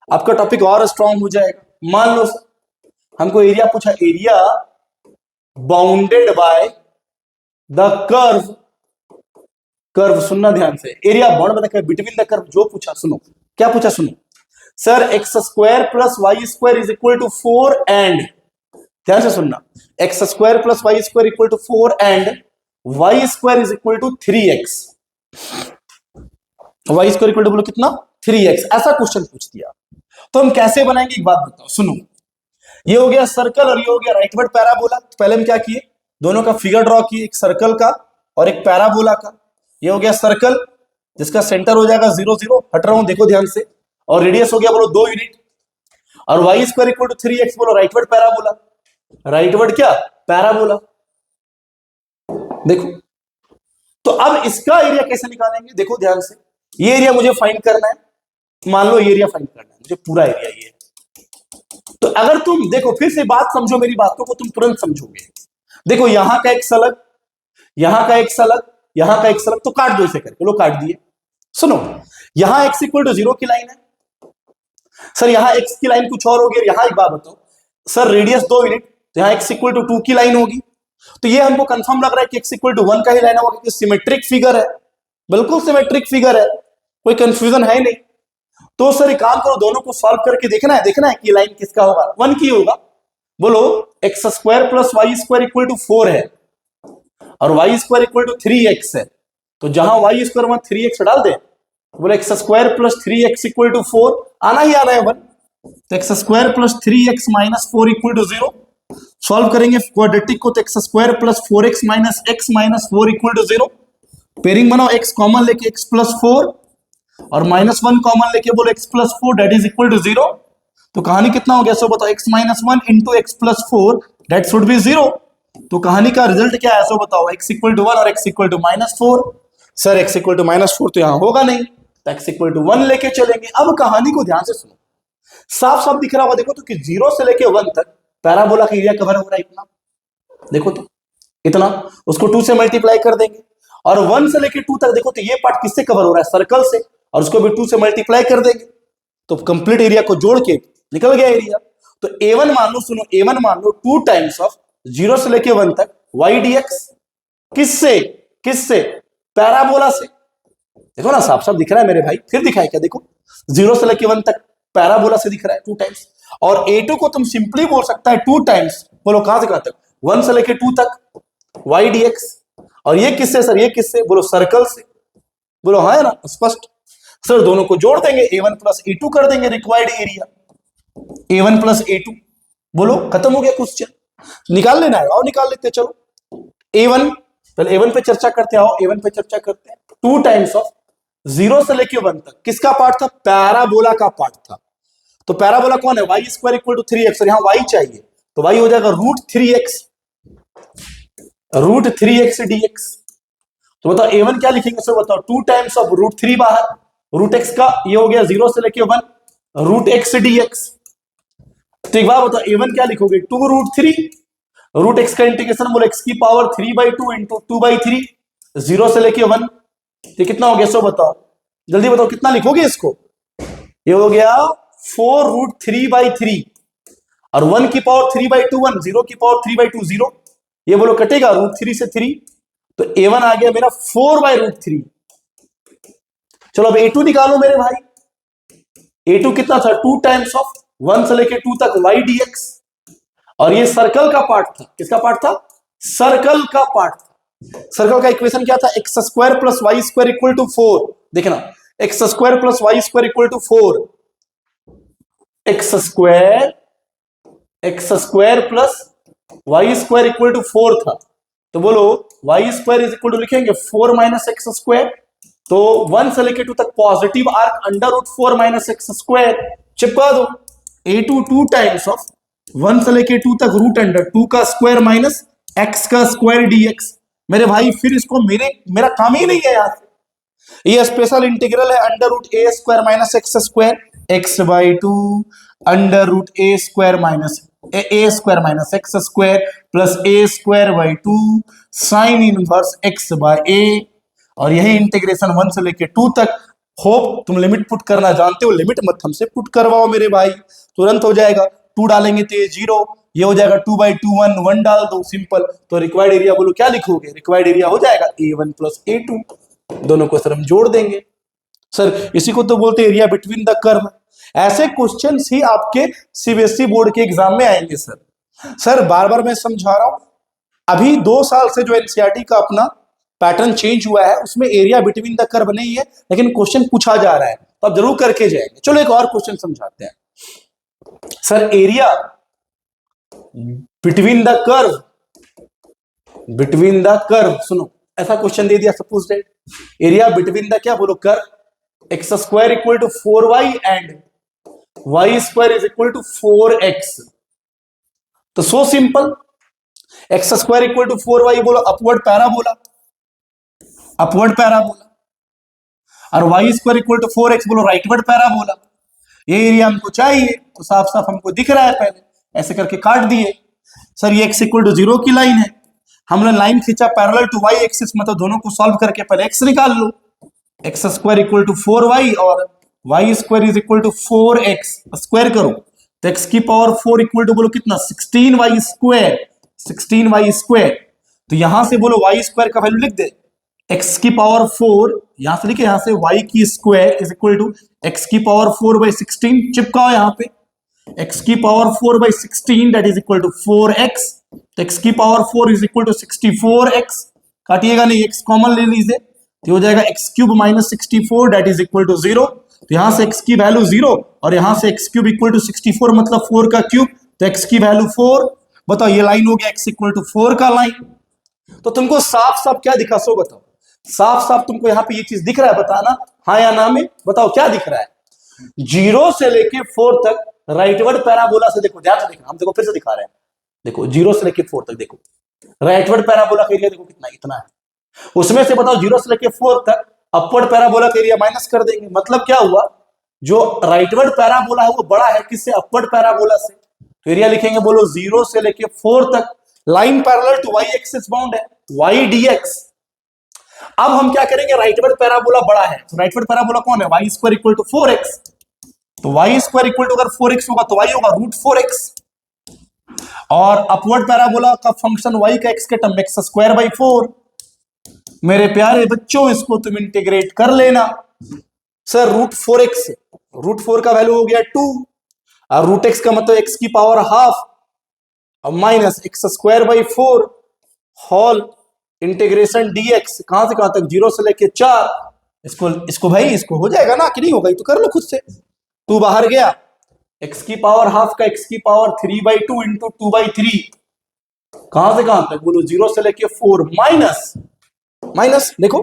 आपका टॉपिक और स्ट्रांग हो जाएगा। मान लो सर हमको एरिया पूछा, area bounded by the curve, curve सुनना ध्यान से, area bound by the curve between the curve, जो पूछा सुनो, क्या पूछा सुनो, sir x square plus Y square is equal to 4 and, ध्यान से सुनना, X square plus Y square equal to 4 and Y square is equal to 3x, Y square equal to बोलो कितना 3x, ऐसा क्वेश्चन पूछ दिया। तो हम कैसे बनाएंगे एक बात बताओ, सुनो, ये हो गया सर्कल और ये हो गया राइटवर्ड पैराबोला। तो पहले हम क्या किए, दोनों का फिगर ड्रॉ किए, एक सर्कल का और एक पैराबोला का। ये हो गया सर्कल जिसका सेंटर हो जाएगा 0 0, हट रहा हूं देखो ध्यान से, और रेडियस हो गया बोलो 2 यूनिट, और y square equal to 3x बोलो राइटवर्ड पैराबोला, राइटवर्ड क्या पैराबोला। देखो तो अब इसका एरिया कैसे निकालेंगे, देखो ध्यान से, ये एरिया मुझे फाइंड करना है, मान लो ये एरिया फाइंड करना है मुझे, पूरा एरिया ये है। तो अगर तुम देखो, फिर से बात समझो, मेरी बातों को तुम तुरंत समझोगे। देखो यहां का एक अलग, यहां का एक अलग, यहां का एक अलग, तो काट दो इसे करके, लो काट दिए। सुनो, यहां x इक्वल टू 0 की लाइन है सर, यहां x की लाइन कुछ और होगी। यहां एक बात बताओ सर, रेडियस 2 यूनिट, तो यहां x इक्वल टू 2 की लाइन होगी। तो ये हमको कंफर्म लग रहा है कि x इक्वल टू 1 का ही लाइन होगा, क्योंकि सिमेट्रिक फिगर है, बिल्कुल सिमेट्रिक फिगर है, कोई कंफ्यूजन है नहीं। तो सर एक काम करो, दोनों को सॉल्व करके देखना है कि लाइन किसका होगा, 1 की होगा। बोलो X square plus Y square equal to 4 है और y square equal to 3x है, तो जहां वाई स्क्वायर वहां 3x डाल दे। बोले X square plus 3x equal to 4, आना ही आना है 1, तो x square plus 3x minus 4 equal to 0। Solve करेंगे क्वाड्रेटिक को, तो x square plus 4x minus x minus 4 equal to 0। Pairing बनाओ, x कॉमन लेके x प्लस 4 और माइनस 1 कॉमन लेके बोलो x plus 4 that is equal to 0। तो कहानी कितना हो गया सो बताओ, x minus 1 into x plus 4 that should be 0। तो कहानी का रिजल्ट क्या है सो बताओ, x इक्वल टू 1 और x equal to minus 4। Sir x equal to minus 4 तो यहां होगा नहीं, तो x इक्वल टू 1 लेके चलेंगे। अब कहानी को ध्यान से सुनो, साफ साफ दिख रहा होगा देखो तो कि 0 से लेके 1 तक पैराबोला का एरिया कवर हो रहा है इतना, देखो तो इतना, उसको 2 से मल्टीप्लाई कर देंगे। और 1 से लेके 2 तक देखो तो ये पार्ट किससे कवर हो रहा है, सर्कल से, और उसको भी 2 से मल्टीप्लाई कर देंगे, तो कंप्लीट एरिया को जोड़ के निकल गया एरिया। तो a1 मान लो, सुनो a1 मान लो 2 टाइम्स ऑफ 0 से लेके 1 तक y dx, किससे किससे, पैराबोला से। देखो ना साफ साफ दिख रहा है मेरे भाई, फिर दिखाए क्या, देखो 0 से लेके 1 तक पैराबोला से दिख रहा है 2 टाइम्स। और a2 को तुम सिंपली बोल सकता है 2 टाइम्स, बोलो कहां से कहां तक, 1 से लेके 2 तक y dx। और ये किससे सर, ये किससे, बोलो सर्कल से, बोलो हाँ है ना स्पष्ट। सर दोनों को जोड़ देंगे, a1 प्लस a2 कर देंगे, required area a1 plus a2, बोलो खत्म हो गया क्वेश्चन। निकाल लेना है, आओ निकाल लेते हैं, चलो a1, पहले a1 पे चर्चा करते हैं, आओ a1 पे चर्चा करते हैं। 2 टाइम्स ऑफ 0 से लेके 1 तक किसका पार्ट था, पैराबोला का पार्ट था। तो पैराबोला कौन है, Y square equal to 3x, और यहां y चाहिए, तो y हो जाएगा रूट 3x dx। तो बताओ a1 क्या लिखेंगे सर, बताओ 2 टाइम्स ऑफ रूट 3 बाहर, रूट x का ये हो गया 0 से लेके 1 रूट x dx। तो एक बार बताओ a1 क्या लिखोगे, 2 रूट 3, रूट x का इंटीग्रेशन बोलो x की पावर 3/2 इंटू 2/3, 0 से लेके 1, ये कितना हो गया सो बताओ, जल्दी बताओ कितना लिखोगे इसको, ये हो गया 4 रूट 3/3 और 1 की पावर 3/2 1, 0 की पावर 3/2 0, ये बोलो कटेगा रूट 3 से 3, तो a1 आ गया मेरा 4/√3। चलो अब a2 निकालो मेरे भाई, a2 कितना था, 2 टाइम्स ऑफ 1 से लेके 2 तक y dx, और ये सर्कल का पार्ट था, किसका पार्ट था, सर्कल का पार्ट था। सर्कल का इक्वेशन क्या था, X square plus Y square equal to 4, देखना X square plus Y square equal to 4, X square plus Y square equal to 4 था। तो बोलो Y square is equal to लिखेंगे 4 माइनस एक्स स्क्वायर, तो 1 से लेके 2 तक positive arc under root 4 minus x square, चिपका दो। a2 2 टाइम्स ऑफ 1 से लेके 2 तक रूट अंडर 2 का स्क्वायर माइनस x का स्क्वायर dx। मेरे भाई फिर इसको मेरा काम ही नहीं है यार, ये स्पेशल इंटीग्रल है under root a square minus x square, x/2 under root a square minus x square plus a²/2 sine inverse x/a, और यही इंटीग्रेशन 1 से लेके 2 तक। होप तुम लिमिट पुट करना जानते हो, लिमिट मत हमसे पुट करवाओ मेरे भाई, तुरंत हो जाएगा। 2 डालेंगे तो ये 0, ये हो जाएगा 2/2 1 डाल दो सिंपल। तो रिक्वायर्ड एरिया बोलो क्या लिखोगे, रिक्वायर्ड एरिया हो जाएगा a1 प्लस a2, दोनों को सर हम जोड़ देंगे। सर इसी को तो बोलते हैं एरिया बिटवीन द कर्व। ऐसे क्वेश्चंस ही आपके सीबीएसई बोर्ड के एग्जाम में आएंगे सर बार बार मैं समझा रहा हूं, अभी 2 साल से जो एनसीईआरटी का अपना पैटर्न चेंज हुआ है उसमें एरिया बिटवीन द कर्व नहीं है, लेकिन क्वेश्चन पूछा जा रहा है, तो आप जरूर करके जाएंगे। चलो एक और क्वेश्चन समझाते हैं। Sir area between the curve, सुनो ऐसा क्वेश्चन दे दिया, suppose that area between the क्या बोलो curve, X square equal to 4y and y square is equal to 4x। तो so simple, X square equal to 4y बोलो upward parabola, और y square equal to 4x बोलो rightward parabola. ये area हमको चाहिए, तो साफ साफ हमको दिख रहा है, पहले ऐसे करके काट दिए। सर ये x इक्वल टू 0 की लाइन है, हमने लाइन खींचा पैरेलल टू y एक्सिस, मतलब दोनों को सॉल्व करके पहले x निकाल लो, x square equal to 4y और y square is equal to 4x square करो तो x की पावर 4 इक्वल टू बोलो कितना 16y स्क्वायर 16y स्क्वायर। तो यहां से बोलो y स्क्वायर का वैल्यू लिख दे x की पावर 4 यहां से लिखे यहां से y की square is equal to x की पावर 4/16 चिपकाओ यहां पे x की power 4/16 that is equal to 4x तो x की power 4 is equal to 64x काटिएगा नहीं x कॉमन ले लीजिए तो हो जाएगा x cube minus 64 that is equal to 0 तो यहां से x की वैल्यू 0 और यहां से x क्यूब इक्वल टू 64 मतलब 4 का क्यूब तो x की वैल्यू 4। बताओ ये लाइन हो गया x इक्वल टू 4 का लाइन। तो तुमको साफ साफ क्या दिखा सो बताओ साफ साफ तुमको यहाँ पे ये चीज दिख रहा है बताना हाँ या ना में बताओ क्या दिख रहा है 0 से लेके 4 तक राइटवर्ड पैराबोला से देखो ध्यान से देखना हम देखो फिर से दिखा रहे हैं देखो 0 से लेके 4 तक देखो राइटवर्ड पैराबोला का एरिया देखो कितना इतना है उसमें से बताओ 0 से लेके 4 तक अपवर्ड पैराबोला का एरिया माइनस कर देंगे मतलब क्या हुआ जो राइटवर्ड पैराबोला है वो बड़ा है किससे अपवर्ड पैराबोला से तो एरिया लिखेंगे बोलो 0 से लेके 4 तक line parallel to y axis bound है y dx। अब हम क्या करेंगे राइटवर्ड पैराबोला बड़ा है तो राइटवर्ड पैराबोला कौन है y square equal to 4x तो y स्क्वायर इक्वल टू अगर 4x होगा तो y होगा √4x और अपवर्ड पैराबोला का फंक्शन y का x के टर्म x स्क्वायर बाई 4। मेरे प्यारे बच्चों इसको तुम इंटीग्रेट कर लेना सर √4x √4 का वैल्यू हो गया 2 और √x का मतलब x की पावर हाफ और minus x square by 4 whole integration dx कहां से कहां तक 0 से लेके 4 इसको भाई इसको हो जाएगा ना कि नहीं होगा तो कर लो खुद से 2 बाहर गया x की पावर हाफ का x की पावर 3/2 इंटू 2/3 कहां से कहां तक बोलो 0 से लेके 4 माइनस देखो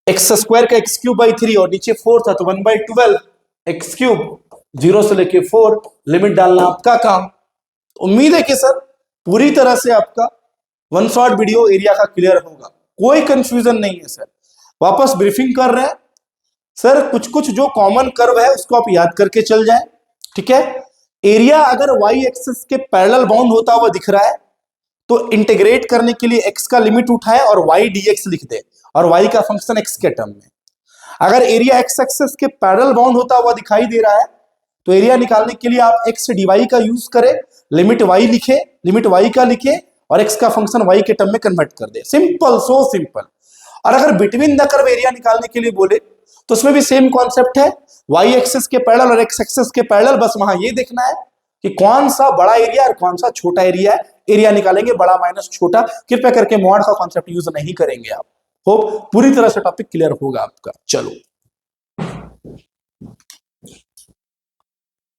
एक्स स्क्वायर का x क्यूब बाई 3 और नीचे 4 था तो 1/12 एक्स क्यूब 0 से लेके 4 लिमिट डालना आपका काम। उम्मीद है कि सर पूरी तरह से आपका वन शॉट वीडियो एरिया का क्लियर होगा कोई कंफ्यूजन नहीं है सर। वापस ब्रीफिंग कर रहे हैं सर कुछ कुछ जो कॉमन कर्व है उसको आप याद करके चल जाएं ठीक है। एरिया अगर y एक्सिस के पैरेलल बाउंड होता हुआ दिख रहा है तो इंटीग्रेट करने के लिए x का लिमिट उठाए और y dx लिख दे और y का फंक्शन x के टर्म में। अगर एरिया x एक्सिस के पैरेलल बाउंड होता हुआ दिखाई दे रहा है तो एरिया निकालने के लिए आप x dy का यूज करें लिमिट y लिखे लिमिट y का लिखे और x का फंक्शन y के टर्म में कन्वर्ट कर दे सिंपल सो सिंपल। और अगर बिटवीन द कर्व एरिया निकालने के लिए बोले तो उसमें भी सेम कॉन्सेप्ट है y एक्सिस के पैरेलल और x एक्सिस के पैरेलल बस वहां ये देखना है कि कौन सा बड़ा एरिया और कौन सा छोटा एरिया है। एरिया निकालेंगे बड़ा माइनस छोटा कृपया करके मॉड का कॉन्सेप्ट यूज नहीं करेंगे आप। होप पूरी तरह से टॉपिक क्लियर होगा आपका। चलो